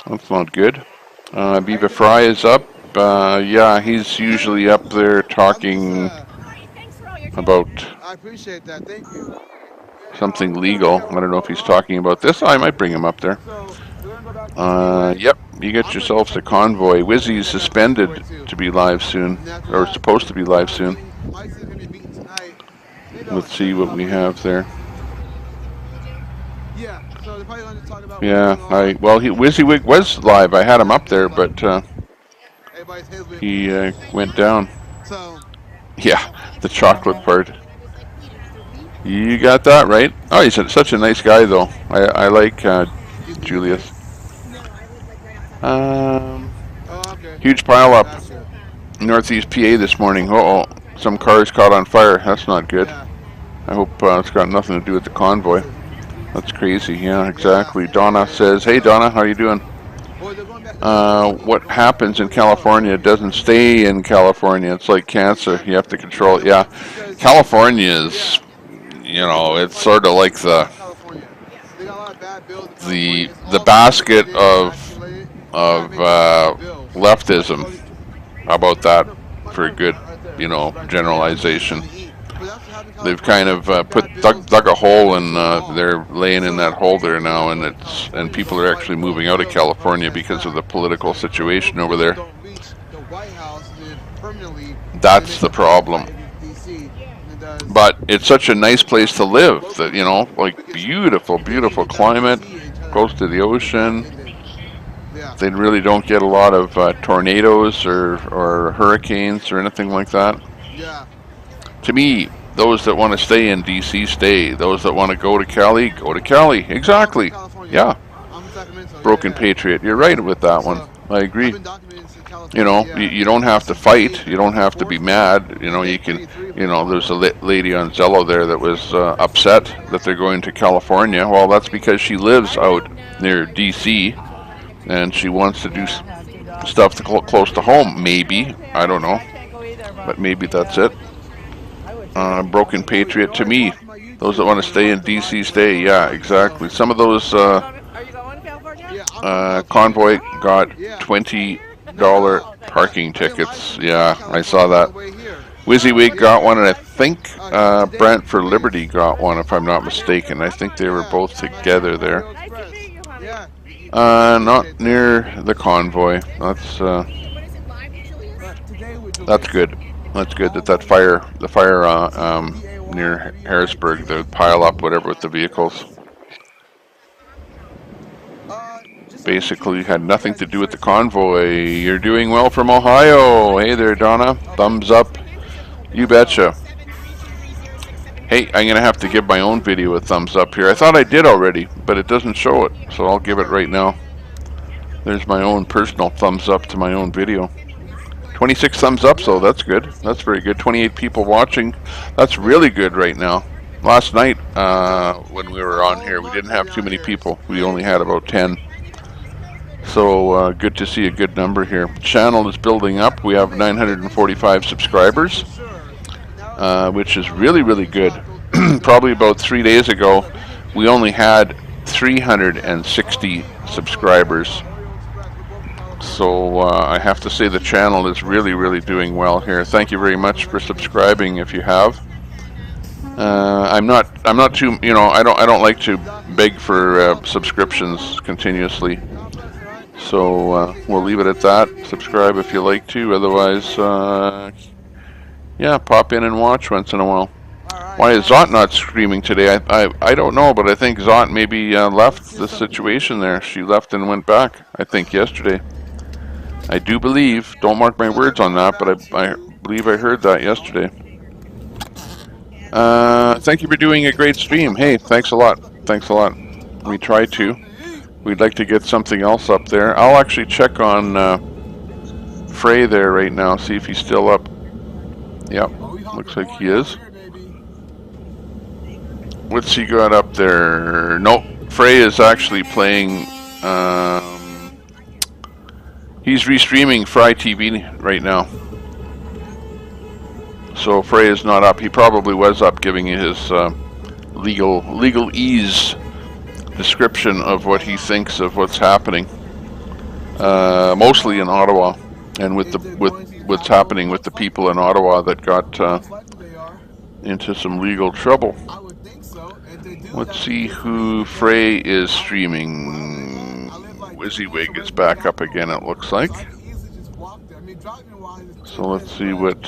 that's not good. Beaver Fry is up. Yeah, he's usually up there talking about something legal. I don't know if he's talking about this. I might bring him up there. Yep, you get yourselves a Convoy. Wizzy's suspended to be live soon, or supposed to be live soon. Let's see what we have there. Yeah, WYSIWYG was live. I had him up there, but he went down. Yeah, the chocolate part. You got that right. Oh, he's such a nice guy, though. I like Julius. Huge pile up northeast PA this morning. Uh-oh, some cars caught on fire. That's not good. I hope it's got nothing to do with the convoy. That's crazy. Yeah, exactly. Donna says, hey Donna, how are you doing? What happens in California doesn't stay in California. It's like cancer. You have to control it. Yeah, California is, you know, it's sort of like the basket of leftism. How about that for a good, you know, generalization? They've kind of dug a hole, and they're laying in that hole there now, and people are actually moving out of California because of the political situation over there. That's the problem. But it's such a nice place to live that, you know, like beautiful, beautiful climate, close to the ocean. They really don't get a lot of tornadoes or hurricanes or anything like that. To me, those that want to stay in DC, stay. Those that want to go to Cali, go to Cali. Exactly. Yeah. Broken Patriot. You're right with that one. I agree. You know, you don't have to fight. You don't have to be mad. You know, you can, you know, there's a lady on Zello there that was upset that they're going to California. Well, that's because she lives out near DC, and she wants to do stuff close to home. Maybe. I don't know. But maybe that's it. Broken Patriot. To me, those that want to stay in DC, stay. Yeah, exactly. Some of those Convoy got $20 parking tickets. Yeah, I saw that. WYSIWYG got one, and think Brant for Liberty got one, if I'm not mistaken. I think they were both together there. Not near the Convoy. That's good. That's good that the fire near Harrisburg, the pile up, whatever, with the vehicles, basically had nothing to do with the convoy. You're doing well from Ohio. Hey there, Donna. Thumbs up. You betcha. Hey, I'm going to have to give my own video a thumbs up here. I thought I did already, but it doesn't show it, so I'll give it right now. There's my own personal thumbs up to my own video. 26 thumbs up, so that's good. That's very good. 28 people watching. That's really good right now. Last night, when we were on here, we didn't have too many people. We only had about 10. So good to see a good number here. Channel is building up. We have 945 subscribers, which is really, really good. Probably about 3 days ago, we only had 360 subscribers. So I have to say the channel is really, really doing well here. Thank you very much for subscribing if you have. I'm not too, I don't like to beg for subscriptions continuously. So we'll leave it at that. Subscribe if you like to. Otherwise, yeah, pop in and watch once in a while. Why is Zot not streaming today? I don't know, but I think Zot maybe left the situation there. She left and went back, I think, yesterday. I do believe, don't mark my words on that, but I believe I heard that yesterday. Thank you for doing a great stream. Hey, thanks a lot. Thanks a lot. We try to. We'd like to get something else up there. I'll actually check on Frey there right now, see if he's still up. Yep, looks like he is. What's he got up there? Nope, Frey is actually playing... he's restreaming Fry TV right now. So Frey is not up. He probably was up giving you his legalese description of what he thinks of what's happening. Mostly in Ottawa, and with what's happening with the people in Ottawa that got into some legal trouble. Let's see who Frey is streaming. WYSIWYG is back up again, it looks like. So let's see what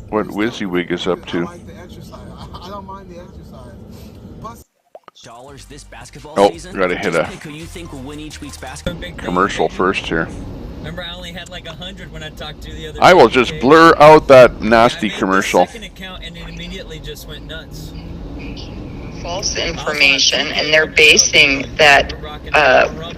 WYSIWYG is up to. Oh, gotta hit a commercial first here. Remember, I only had like 100 when I talked to the other. I will just blur out that nasty commercial. Second account and it immediately just went nuts. False information, and they're basing that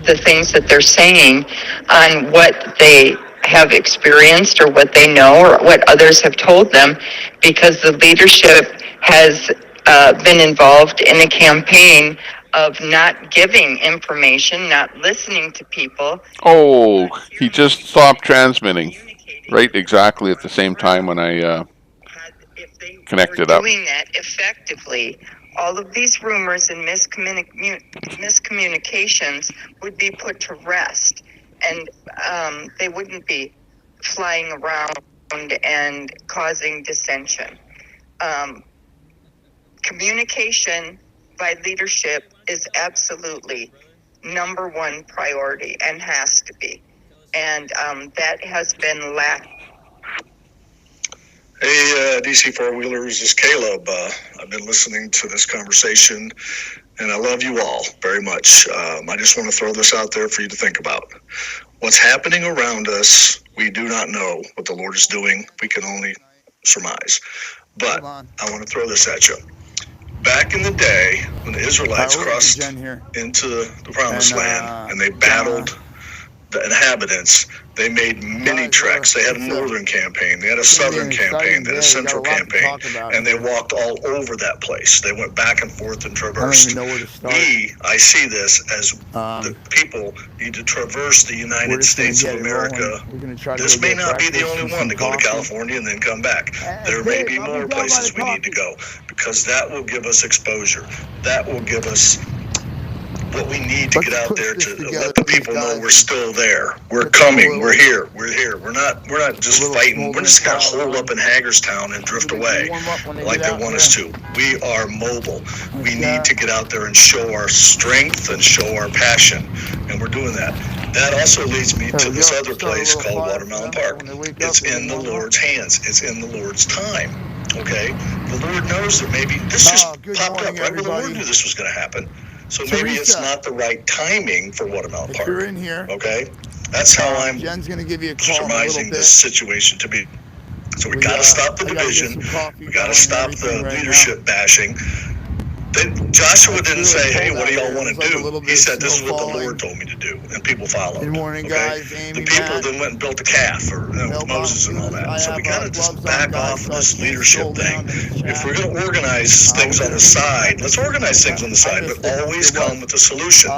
the things that they're saying on what they have experienced or what they know or what others have told them, because the leadership has been involved in a campaign of not giving information, not listening to people. Oh, he just stopped transmitting right exactly at the same time when I connected up. Doing that effectively, all of these rumors and miscommunications would be put to rest, and they wouldn't be flying around and causing dissension. Communication by leadership is absolutely #1 priority and has to be. And that has been lacking. Hey, DC Four-Wheelers, this is Caleb. I've been listening to this conversation, and I love you all very much. I just want to throw this out there for you to think about. What's happening around us, we do not know what the Lord is doing. We can only surmise. But I want to throw this at you. Back in the day, when the Israelites crossed into the Promised Land and they battled the inhabitants, they made many treks. They had a northern campaign, they had a southern campaign, they had a central campaign, and they walked all over that place. They went back and forth and traversed. I see this as the people need to traverse the United States of America. This may not be the only one to go to California and then come back. There may be more places we need to go, because that will give us exposure. That will give us what we need to get out there to let the people know we're still there. We're coming. We're here. We're here. We're not just fighting. We're just gonna hold up in Hagerstown and drift away like they want us to. We are mobile. We need to get out there and show our strength and show our passion, and we're doing that. That also leads me to this other place called Watermelon Park. It's in the Lord's hands. It's in the Lord's time. Okay? The Lord knows that maybe this just popped up right when the Lord knew this was going to happen. So maybe it's not the right timing for Watermelon Park. You're in here. Okay? That's how I'm Jen's going to give you a call surmising this situation to be. So we got to stop the division. We got to stop the leadership bashing. Joshua didn't say, hey, what do y'all want to do? He said, this is what the Lord told me to do, and people followed. Good morning, guys. The people then went and built a calf for Moses and all that. So we got to just back off this leadership thing. If we're going to organize things on the side, let's organize things on the side, but always come with a solution.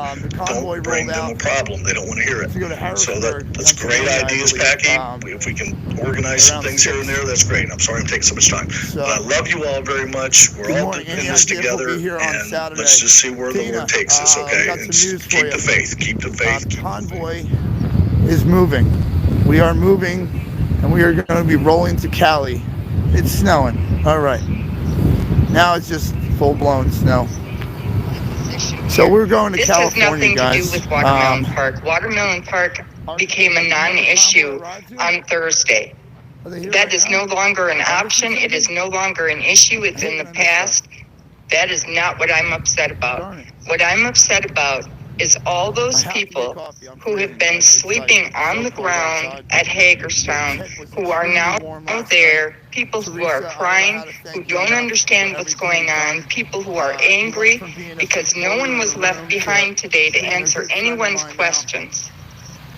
Don't bring them a problem. They don't want to hear it. So that's great ideas, Packy. If we can organize some things here and there, that's great. I'm sorry I'm taking so much time. But I love you all very much. We're all in this together. And let's just see where the Lord takes us, okay? And keep the faith. Keep the faith. Convoy is moving. We are moving, and we are going to be rolling to Cali. It's snowing. All right. Now it's just full-blown snow. So we're going to California, guys. This has nothing to do with Watermelon Park. Watermelon Park became a non-issue on Thursday. That is no longer an option. It is no longer an issue. It's in the past. That is not what I'm upset about. What I'm upset about is all those people who have been sleeping on the ground at Hagerstown, who are now there, people who are crying, who don't understand what's going on, people who are angry because no one was left behind today to answer anyone's questions.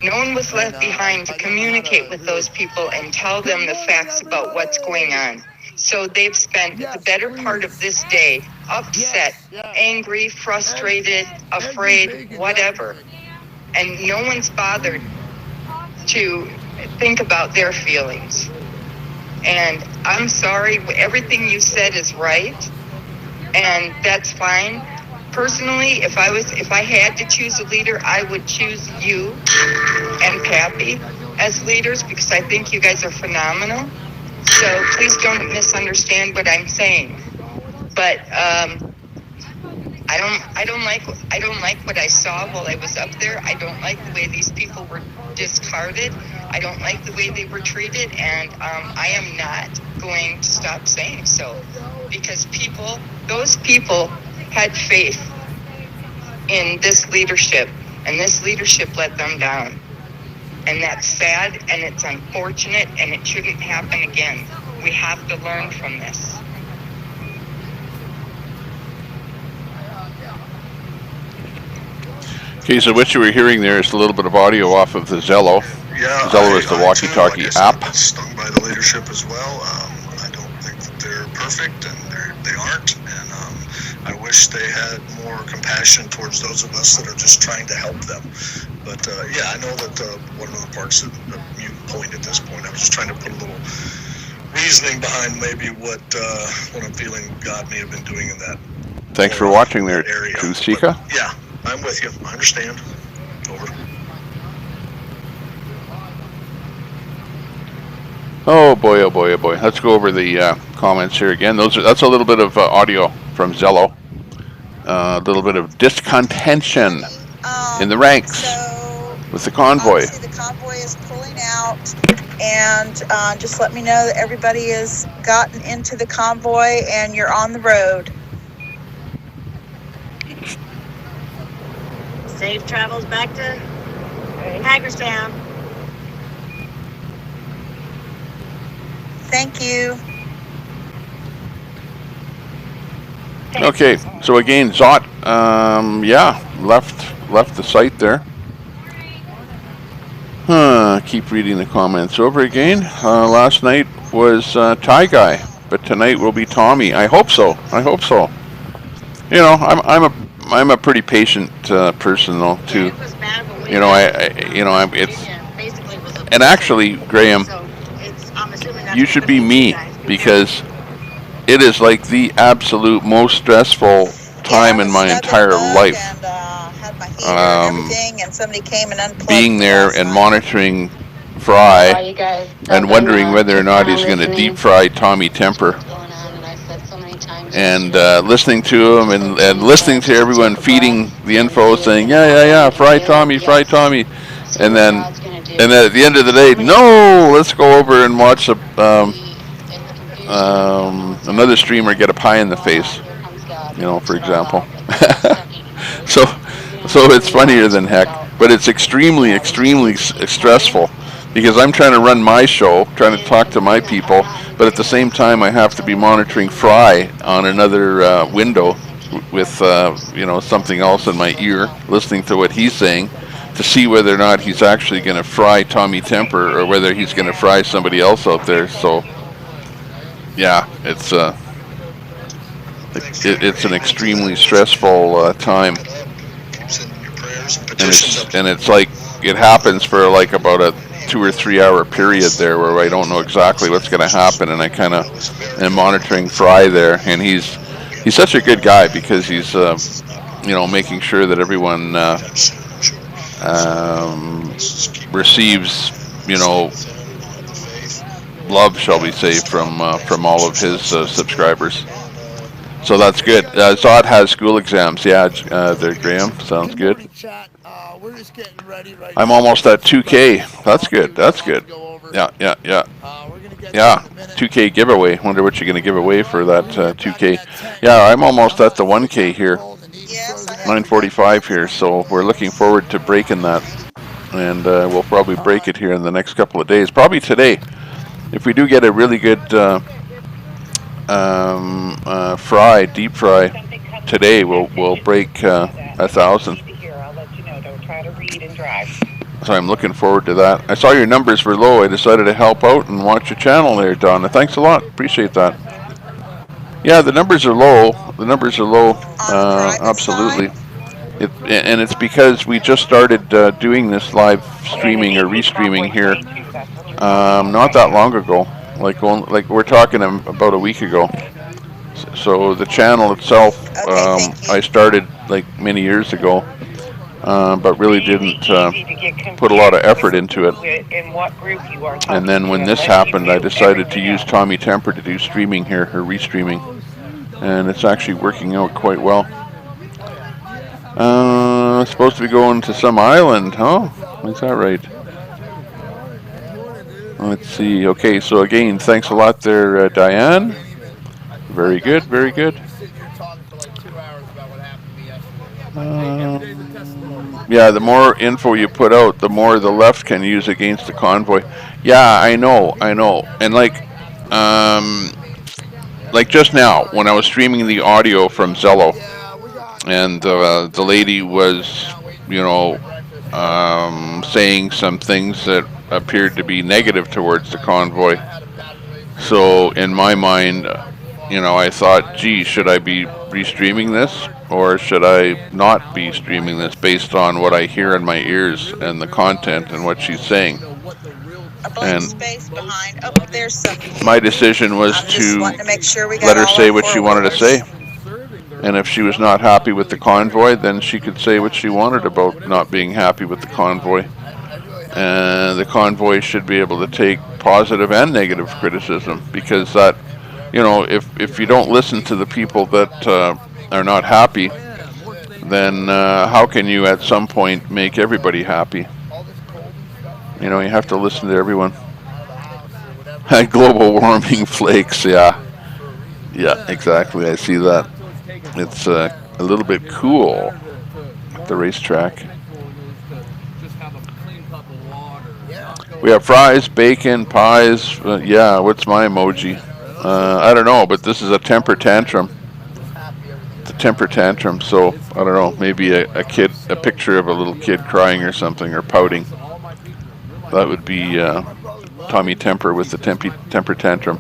No one was left behind to communicate with those people and tell them the facts about what's going on. So they've spent the better part of this day upset, angry, frustrated, afraid, whatever. And no one's bothered to think about their feelings. And I'm sorry, everything you said is right, and that's fine. Personally, if I had to choose a leader, I would choose you and Pappy as leaders because I think you guys are phenomenal. So please don't misunderstand what I'm saying. But I don't like what I saw while I was up there. I don't like the way these people were discarded. I don't like the way they were treated, and I am not going to stop saying so because those people had faith in this leadership, and this leadership let them down. And that's sad, and it's unfortunate, and it shouldn't happen again. We have to learn from this. Okay, so what you were hearing there is a little bit of audio off of the Zello. Yeah, Zello is the walkie-talkie app. I'm stung by the leadership as well. I don't think that they're perfect, and they aren't. And I wish they had more compassion towards those of us that are just trying to help them. But yeah, I know that Watermelon Park's a mute point at this point. I was just trying to put a little reasoning behind maybe what I'm feeling God may have been doing in that. Thanks for watching there, Kusika. Yeah, I'm with you. I understand. Over. Oh boy, oh boy, oh boy. Let's go over the comments here again. That's a little bit of audio from Zello. A little bit of discontention in the ranks with the convoy. Obviously the convoy is pulling out, and just let me know that everybody has gotten into the convoy and you're on the road. Safe travels back to Hagerstown. Thank you. Okay, so again, Zot, left the site there. Keep reading the comments over again. Last night was Ty Guy, but tonight will be Tommy. I hope so. You know, I'm a pretty patient person though too. You know, and actually, Graham, you should be me because it is like the absolute most stressful time in my entire life. everything, and somebody came and unplugged being me there last and night. monitoring Fry and wondering whether or not he's going to deep fry Tommy Temper. And listening to him and listening to everyone feeding the info, saying, yeah, fry Tommy. And then at the end of the day, no, let's go over and watch another streamer get a pie in the face, for example. So it's funnier than heck, but it's extremely stressful because I'm trying to run my show, trying to talk to my people, but at the same time I have to be monitoring Fry on another window with something else in my ear, listening to what he's saying to see whether or not he's actually going to fry Tommy Temper or whether he's going to fry somebody else out there. So yeah, it's an extremely stressful time, and it's like it happens for like about a 2 or 3 hour period there where I don't know exactly what's going to happen, and I kind of am monitoring Fry there, and he's such a good guy because he's making sure that everyone receives love, shall we say, from all of his subscribers. So that's good. Zod has school exams. Yeah, there, Graham. Sounds good. I'm almost at 2K. That's good. Yeah. 2K giveaway. Wonder what you're going to give away for that 2K. Yeah, I'm almost at the 1K here. 9:45 here. So we're looking forward to breaking that. And we'll probably break it here in the next couple of days. Probably today. If we do get a really good deep fry today, we'll break 1,000. So I'm looking forward to that. I saw your numbers were low. I decided to help out and watch your channel there, Donna. Thanks a lot. Appreciate that. Yeah, the numbers are low. Absolutely. And it's because we just started doing this live streaming or restreaming here not that long ago. Like we're talking about a week ago. So the channel itself, I started like many years ago, but really didn't put a lot of effort into it. And then when this happened, I decided to use Tommy Temper to do streaming here, or restreaming, and it's actually working out quite well. Supposed to be going to some island, huh? Is that right? Let's see. Okay, so again, thanks a lot there, Diane. Very good. Yeah, the more info you put out, the more the left can use against the convoy. Yeah, I know. And like just now, when I was streaming the audio from Zello, and the lady was, saying some things that appeared to be negative towards the convoy. So in my mind, I thought, gee, should I be restreaming this or should I not be streaming this based on what I hear in my ears and the content and what she's saying? And my decision was to let her say what she wanted to say. And if she was not happy with the convoy, then she could say what she wanted about not being happy with the convoy. And the convoy should be able to take positive and negative criticism, because that, if you don't listen to the people that are not happy, then how can you at some point make everybody happy? You have to listen to everyone. Global warming flakes, yeah, exactly. I see that. It's a little bit cool at the racetrack. We have fries, bacon, pies. Yeah, what's my emoji? I don't know, but this is a temper tantrum. It's a temper tantrum, so I don't know. Maybe a picture of a little kid crying or something, or pouting. That would be Tommy Temper with the temper tantrum.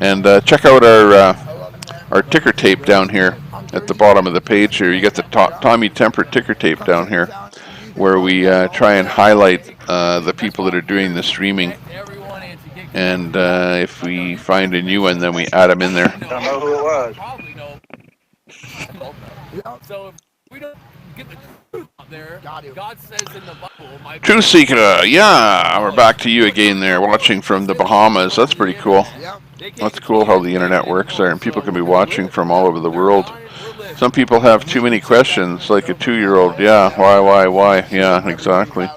And check out our ticker tape down here at the bottom of the page here. You got the Tommy Temper ticker tape down here, where we try and highlight the people that are doing the streaming. And if we find a new one, then we add them in there. I don't know who it was. So if we don't get the truth there. God says in the Bible, my Truth Seeker, yeah, we're back to you again there, watching from the Bahamas. That's pretty cool. That's cool how the internet works there, and people can be watching from all over the world. Some people have too many questions, like a 2-year-old. Yeah, why? Yeah, exactly.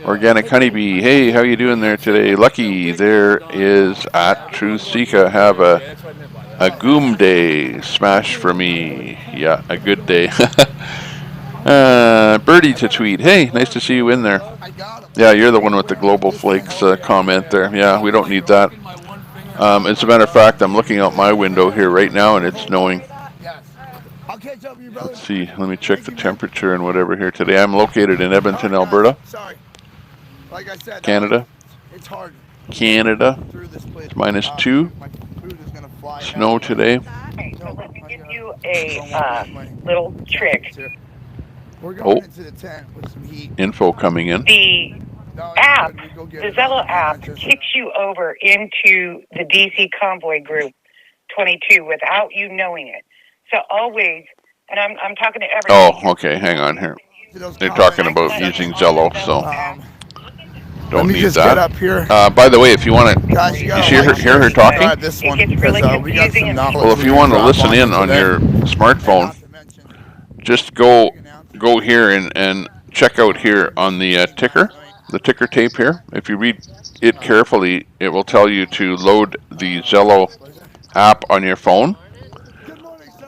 Organic Honeybee, hey, how you doing there today? Lucky, there is at Truth Seeker. Have a goom day. Smash for me. Yeah, a good day. Birdie to tweet. Hey, nice to see you in there. Yeah, you're the one with the Global Flakes comment there. Yeah, we don't need that. As a matter of fact, I'm looking out my window here right now, and it's snowing. Let's see. Let me check the temperature and whatever here today. I'm located in Edmonton, Alberta. Like I said, Canada. It's hard. Canada. It's -2. Snow today. So let me give you a little trick. We're going into the tent with some heat. Info coming in. The app, the Zello app, kicks you over into the DC Convoy group 22 without you knowing it. So always, and I'm talking to everybody. Oh, okay. Hang on here. They're talking about using Zello, so don't need just that. get up here. By the way, if you want to, Guys, you hear her talking? This one, because, we got some knowledge. Well, if you want to listen in on your smartphone, just go here and check out here on the ticker tape here. If you read it carefully, it will tell you to load the Zello app on your phone,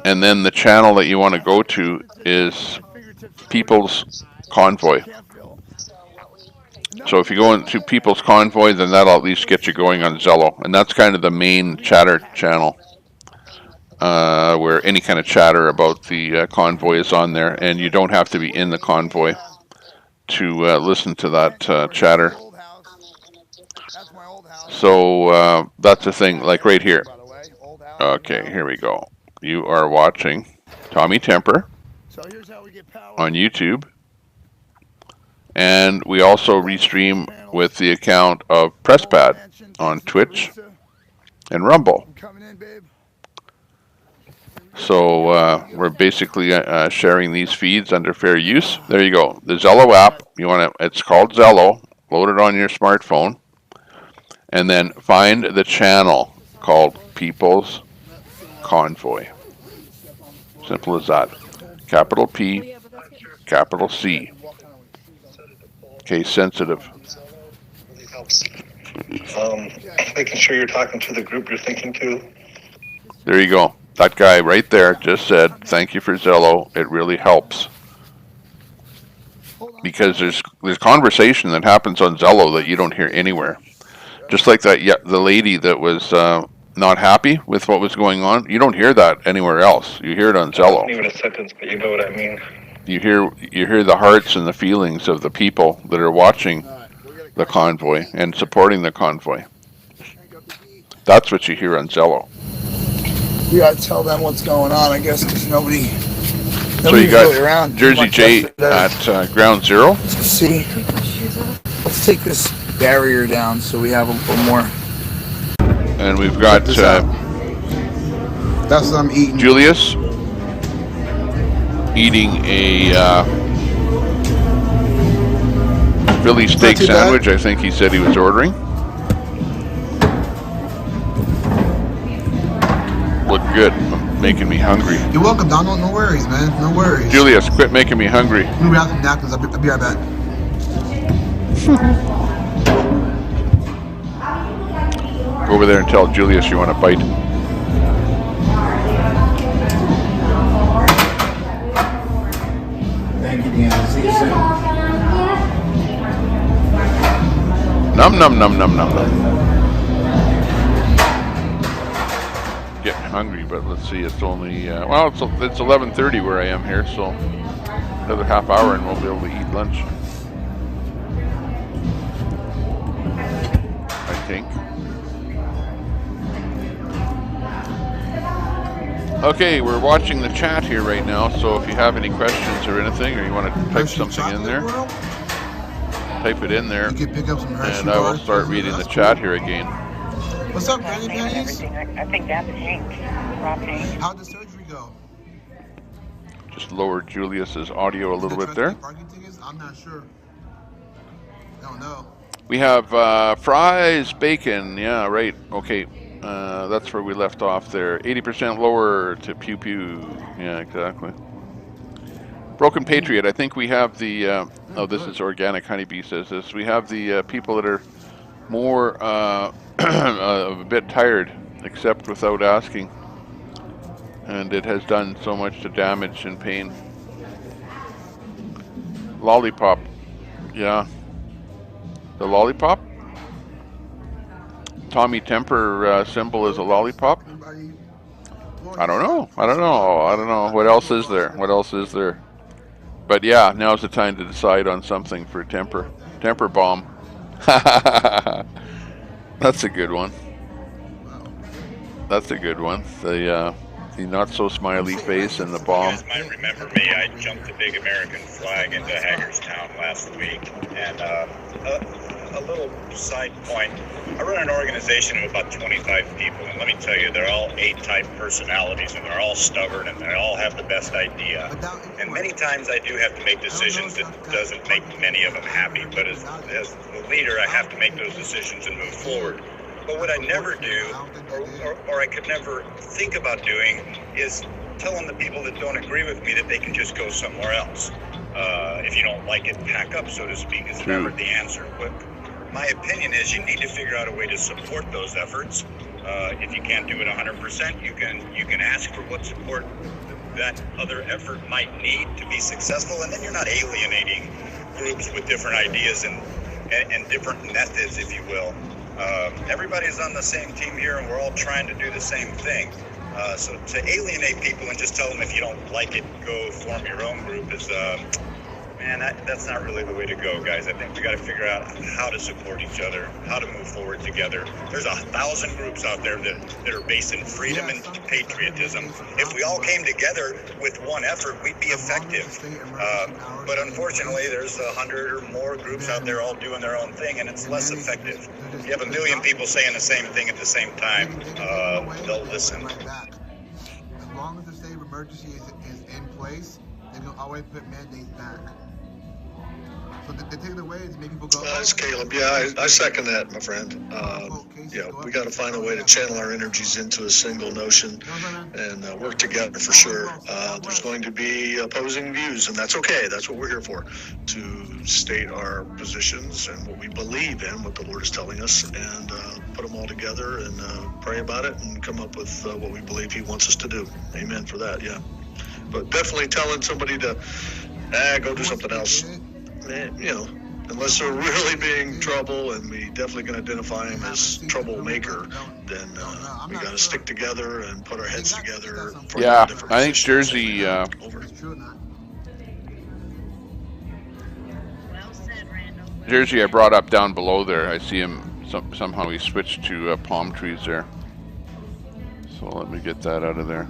and then the channel that you want to go to is People's Convoy. So if you go into People's Convoy, then that'll at least get you going on Zello, and that's kind of the main chatter channel, where any kind of chatter about the convoy is on there, and you don't have to be in the convoy to listen to that chatter. So that's the thing, like right here. Okay, here we go. You are watching Tommy Temper on YouTube. And we also restream with the account of PressPad on Twitch and Rumble. So we're basically sharing these feeds under fair use. There you go. The Zello app. It's called Zello. Load it on your smartphone, and then find the channel called People's Convoy. Simple as that. Capital P, capital C. Case sensitive. Making sure you're talking to the group you're thinking to. There you go. That guy right there just said, thank you for Zello. It really helps. Because there's conversation that happens on Zello that you don't hear anywhere. Just like that, the lady that was not happy with what was going on. You don't hear that anywhere else. You hear it on Zello. Not even a sentence, but you know what I mean. You hear the hearts and the feelings of the people that are watching the convoy and supporting the convoy. That's what you hear on Zello. You gotta tell them what's going on, I guess, because nobody. So you got really around Jersey J at Ground Zero. Let's see. Let's take this barrier down so we have a little more. And we've got that's what I'm eating. Julius eating a Philly steak sandwich. I think he said he was ordering. Look good. Making me hungry. You're welcome, Donald. No worries, man. No worries. Julius, quit making me hungry. I'm gonna grab some napkins. I'll be right back. Go over there and tell Julius you want a bite. Thank you, Deanna. See you soon. Num num num num num num. Getting hungry, but let's see. It's only it's 11:30 where I am here, so another half hour and we'll be able to eat lunch. I think. Okay, we're watching the chat here right now, so if you have any questions or anything, or you want to type something in there, type it in there, and I will start reading the chat here again. What's up, Granny Pennies? I think that's Hank. Rob Hank. How'd the surgery go? Just lower Julius's audio a little bit there. Parking tickets? I'm not sure. I don't know. We have fries, bacon. Yeah, right. Okay. That's where we left off there. 80% lower to Pew Pew. Yeah, exactly. Broken Patriot. I think we have the. Oh, this is Organic Honeybee says this. We have the people that are more a bit tired, except without asking. And it has done so much to damage and pain. Lollipop. Yeah. The lollipop? Tommy Temper symbol is a lollipop? I don't know. I don't know. What else is there? What else is there? But yeah, now's the time to decide on something for Temper. Temper bomb. That's a good one. That's a good one. The not so smiley face and the bomb. You guys might remember me. I jumped the big American flag into Hagerstown last week. And a little side point. I run an organization of about 25 people, and let me tell you, they're all A-type personalities, and they're all stubborn, and they all have the best idea. And many times I do have to make decisions that doesn't make many of them happy, but as the leader, I have to make those decisions and move forward. But what I never do, or I could never think about doing, is telling the people that don't agree with me that they can just go somewhere else. If you don't like it, pack up, so to speak, is never the answer. But my opinion is you need to figure out a way to support those efforts. If you can't do it 100%, you can ask for what support that other effort might need to be successful, and then you're not alienating groups with different ideas and different methods, if you will. Everybody's on the same team here, and we're all trying to do the same thing. So to alienate people and just tell them if you don't like it, go form your own group is, man, that's not really the way to go, guys. I think we got to figure out how to support each other, how to move forward together. There's 1,000 groups out there that are based in freedom and patriotism. If we all came together with one effort, we'd be effective. But unfortunately, there's 100 or more groups out there all doing their own thing, and it's less effective. If you have 1 million people saying the same thing at the same time, they'll listen. As long as the state of emergency is in place, they can always put mandates back. So they take it away to make people go. It's Caleb. Yeah, I second that, my friend. Yeah, we got to find a way to channel our energies into a single notion and work together for sure. There's going to be opposing views, and that's okay. That's what we're here for, to state our positions and what we believe in, what the Lord is telling us, and put them all together and pray about it and come up with what we believe He wants us to do. Amen for that, yeah. But definitely telling somebody to go do something else, unless they're really being trouble, and we definitely can identify them as troublemaker, then we got to stick together and put our heads together. Yeah, I think Jersey. Jersey, I brought up down below there. I see him. Somehow he switched to palm trees there. So let me get that out of there.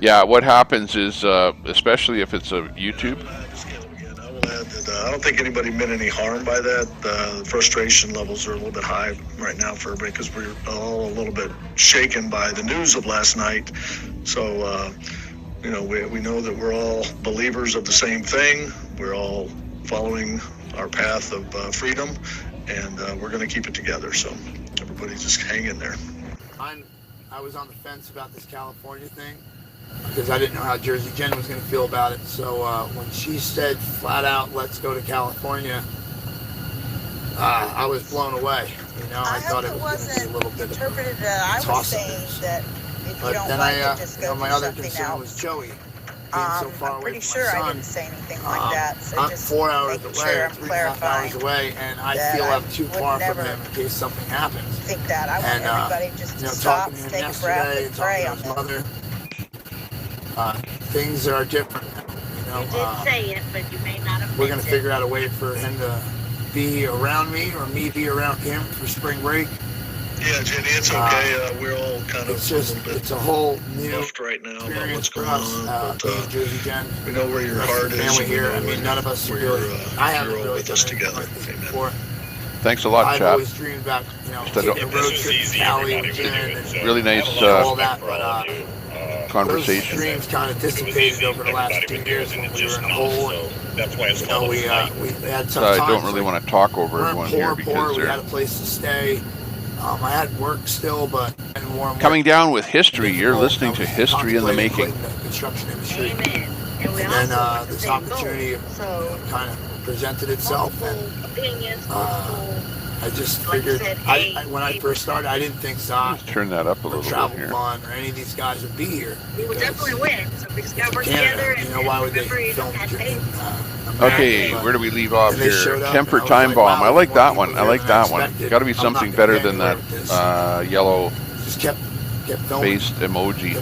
Yeah, what happens is, especially if it's a YouTube. I don't think anybody meant any harm by that. The frustration levels are a little bit high right now for everybody because we're all a little bit shaken by the news of last night. So, we know that we're all believers of the same thing. We're all following our path of freedom, and we're going to keep it together. So everybody just hang in there. I was on the fence about this California thing because I didn't know how Jersey Jen was going to feel about it. So when she said flat out, let's go to California, I was blown away. I thought it was going to be a little bit interpreted that I was saying that if you don't like it, just go my do other something concern else. was Joey. So far I'm pretty away from sure my son. I didn't say anything like that. So I'm just 4 hours making away, sure or I'm 3.5 hours away, and I that feel I I'm too would far from never him in case something happens. think that. I want everybody just to stop, talking to him take a breath, yesterday, and pray on talking to this. his mother, things are different. You did say it, but you may not have. We're going to figure out a way for him to be around me or me be around him for spring break. Yeah, Jenny, it's okay. We're all kind of it's a whole new right now about what's going on. But Jersey Jen, we know where your heart is. Family here. I mean, none of us really. I haven't all really with us together. before. Thanks a lot, I've chap. always dreamed about taking a road trip to Cali with Jen and really nice. all that, but conversation. Those dreams kind of dissipated over the last 2 years when we were in a hole. That's why it's We had So some I times. don't really want to talk over We everyone weren't here poor, because we they're had a place to stay. I had work still, but coming down with history. You're listening to History in the Making. The construction industry. And then this opportunity kind of presented itself, and I just figured, when I first started, I didn't think Zach Turn that up a or little bit Travel here. Fun or any of these guys would be here. We would definitely win. So we just got to work Canada, together. why would they film Okay, where do we leave off here? Temper Time Bomb. I like that one. I like that one. Got to be something better than that yellow faced emoji.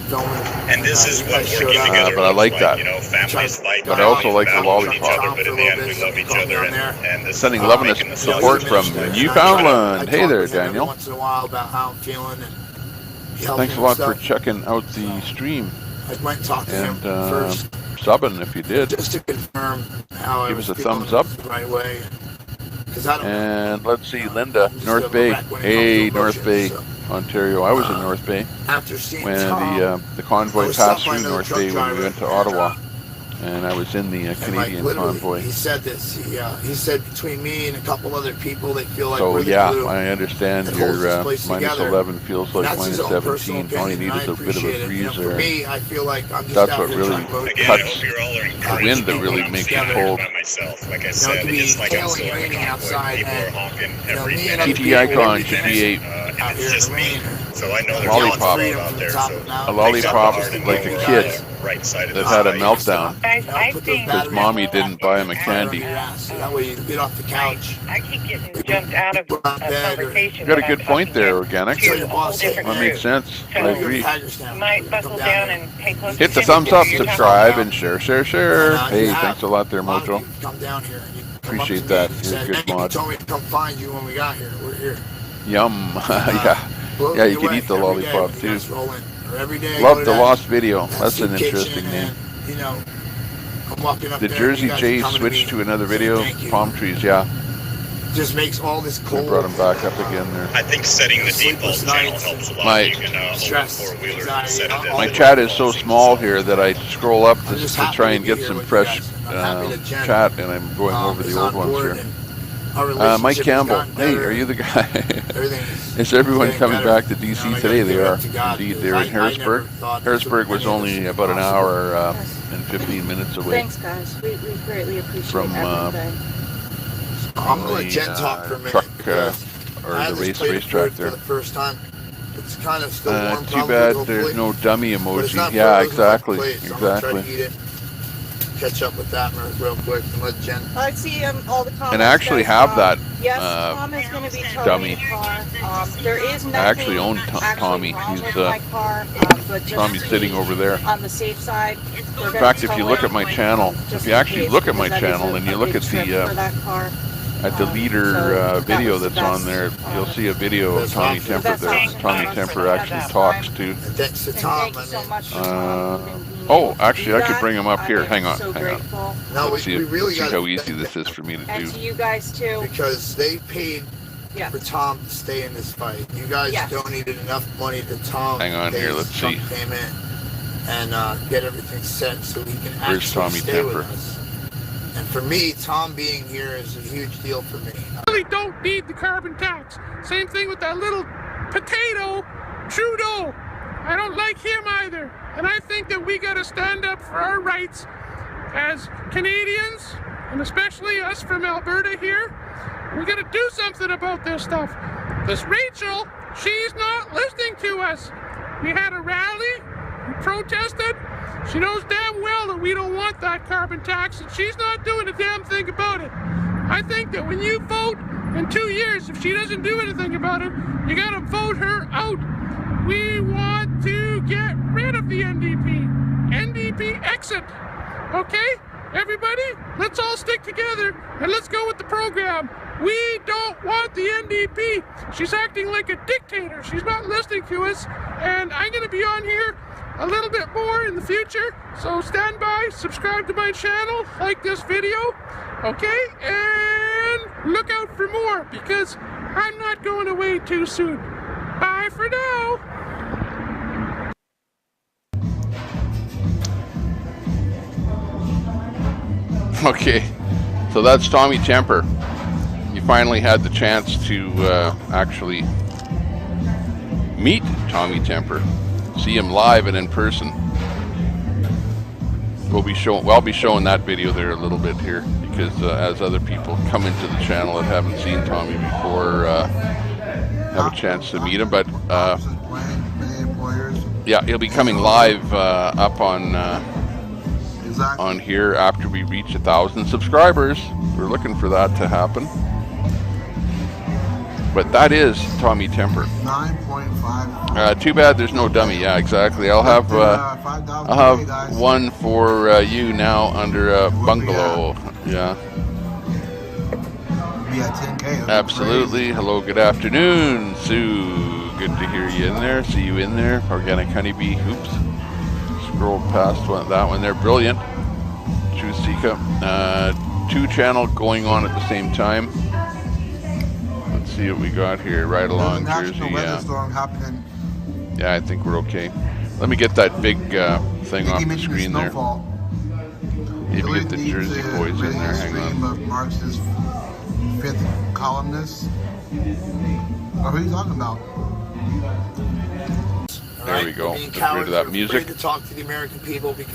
And this is what working together but I like looks that. You know, families like But I also like the battle with each lollipop. other, but in the end we love each other. And this Sending is love and making the support from Newfoundland. Hey there, Daniel. once in a while about how I'm feeling, and he helped Thanks me a lot with for stuff. checking out the stream. I went and talked to him And first, subbing if you did. just to confirm how I Give was us a feeling thumbs up. the right way. 'Cause I don't And let's see, Linda, North Bay. Hey, North Bay, Ontario. I was in North Bay after seeing when Tom, the convoy I was passed stopped by through another North truck Bay when we driver, went to Ottawa. And I was in the and Canadian literally, convoy. he said this. He said between me and a couple other people, they feel like So we're the yeah, glue I understand that your holds this place minus together. 11 feels like That's minus his own personal 17. All you opinion, need is and a I bit of a appreciate it. breeze For there. me, I feel like I'm just That's out what here really trying to motivate cuts people. the wind that really makes you cold. myself. Like I It said, could be it's like I'm hailing, still in the raining convoy. outside, People are and honking me every and minute. other TT people icon, every TT8. minute And out it's here in just the me. rain. So I know there's Lollipop. lots of out there. So A lollipop like a kid right side of that the had a side. meltdown Guys, I think because mommy didn't buy him a candy. So that way you can get off the couch. I keep getting jumped out of a conversation. You got a when good I'm point talking there, to Organic. a whole different That makes group. sense. So I agree. you might buckle down and pay close Hit the attention thumbs to up, who you're talking subscribe, about. and share. Hey, thanks a lot there, Mojo. Come down here. And you come up to Appreciate me that. and You're a said, good "Hey, you mod. told me to come find you when we got here. We're here." Yum. Yeah, you can eat the lollipop too. Love the Lost video. That's an interesting name. You know, I'm walking up The there, Jersey you guys J are coming switched me, to another video. thank you. Palm trees, yeah. Just makes all this I cold. brought him back up again there. I think setting the default channel helps a lot. My- You can open four-wheelers and set it My as chat is so small here that I scroll up to try and get some fresh chat, and I'm going over the old ones here. Mike Campbell, hey, are you the guy? Is everyone coming back to DC today? They are. Indeed, they're in Harrisburg. Harrisburg was only about an hour and 15 minutes away Thanks, guys. We greatly appreciate from everything. I'm gonna let Jen talk for a minute. truck I or had the this plate of racetrack food there. for the first time. It's kind of still warm. Too probably, bad hopefully. there's no dummy But it's emoji. not Yeah, frozen off the exactly, plate, so I'm gonna try to exactly. eat it. Catch up with that real quick and let Jen. I see all the comments. And I actually guys, have that Yes, Tom is going to be towing dummy. the car. There is nothing I actually own actually Tommy. wrong He's with my car, but just Tommy's to sitting be over there. on the safe side. In fact, if you look at my channel, if you actually look at my channel and you look at the leader video that's on there, you'll see a video of Tommy Temper that Tommy Temper actually talks to. Thanks to Tom. Oh, actually, I could bring him up here. Hang on. No, Let's see, we really see got how easy this is for me to And do. to you guys too. Because they paid Yeah. for Tom to stay in this fight. You guys Yes. donated enough money to Tom Hang on to pay here, his let's truck see. payment and get everything set so he can Where's actually Tommy stay Temper? with us. And for me, Tom being here is a huge deal for me. Really don't need the carbon tax. Same thing with that little potato, Trudeau. I don't like him either. And I think that we gotta stand up for our rights as Canadians, and especially us from Alberta here. We gotta do something about this stuff. This Rachel, she's not listening to us. We had a rally, we protested. She knows damn well that we don't want that carbon tax, and she's not doing a damn thing about it. I think that when you vote in 2 years, if she doesn't do anything about it, you gotta vote her out. We want to get rid of the NDP. NDP exit. Okay? Everybody, let's all stick together and let's go with the program. We don't want the NDP. She's acting like a dictator. She's not listening to us. And I'm going to be on here a little bit more in the future. So stand by, subscribe to my channel, like this video. Okay? And look out for more because I'm not going away too soon. Bye for now. Okay, so that's Tommy Temper. You finally had the chance to actually meet Tommy Temper, see him live and in person. I'll be showing that video there a little bit here, because as other people come into the channel that haven't seen Tommy before, have a chance to meet him. But yeah, he'll be coming live up on here after we reach 1,000 subscribers. We're looking for that to happen. But that is Tommy Temper. 9.5. Too bad there's no dummy. Yeah, exactly. I'll have one for you now under a bungalow. Yeah. Be at 10K. Absolutely. Crazy. Hello, good afternoon, Sue. Good to hear you in there. See you in there. Organic honeybee hoops. Scroll past that one there. Brilliant. Chusika. 2 channel going on at the same time. Let's see what we got here. Right along Jersey. Yeah. Yeah, I think we're okay. Let me get that big thing off the screen there. Maybe get the Jersey boys in there. Hang on. Marks his 5th columnist. Oh, who are you talking about? There we go. Get rid of that music. To talk to the American people because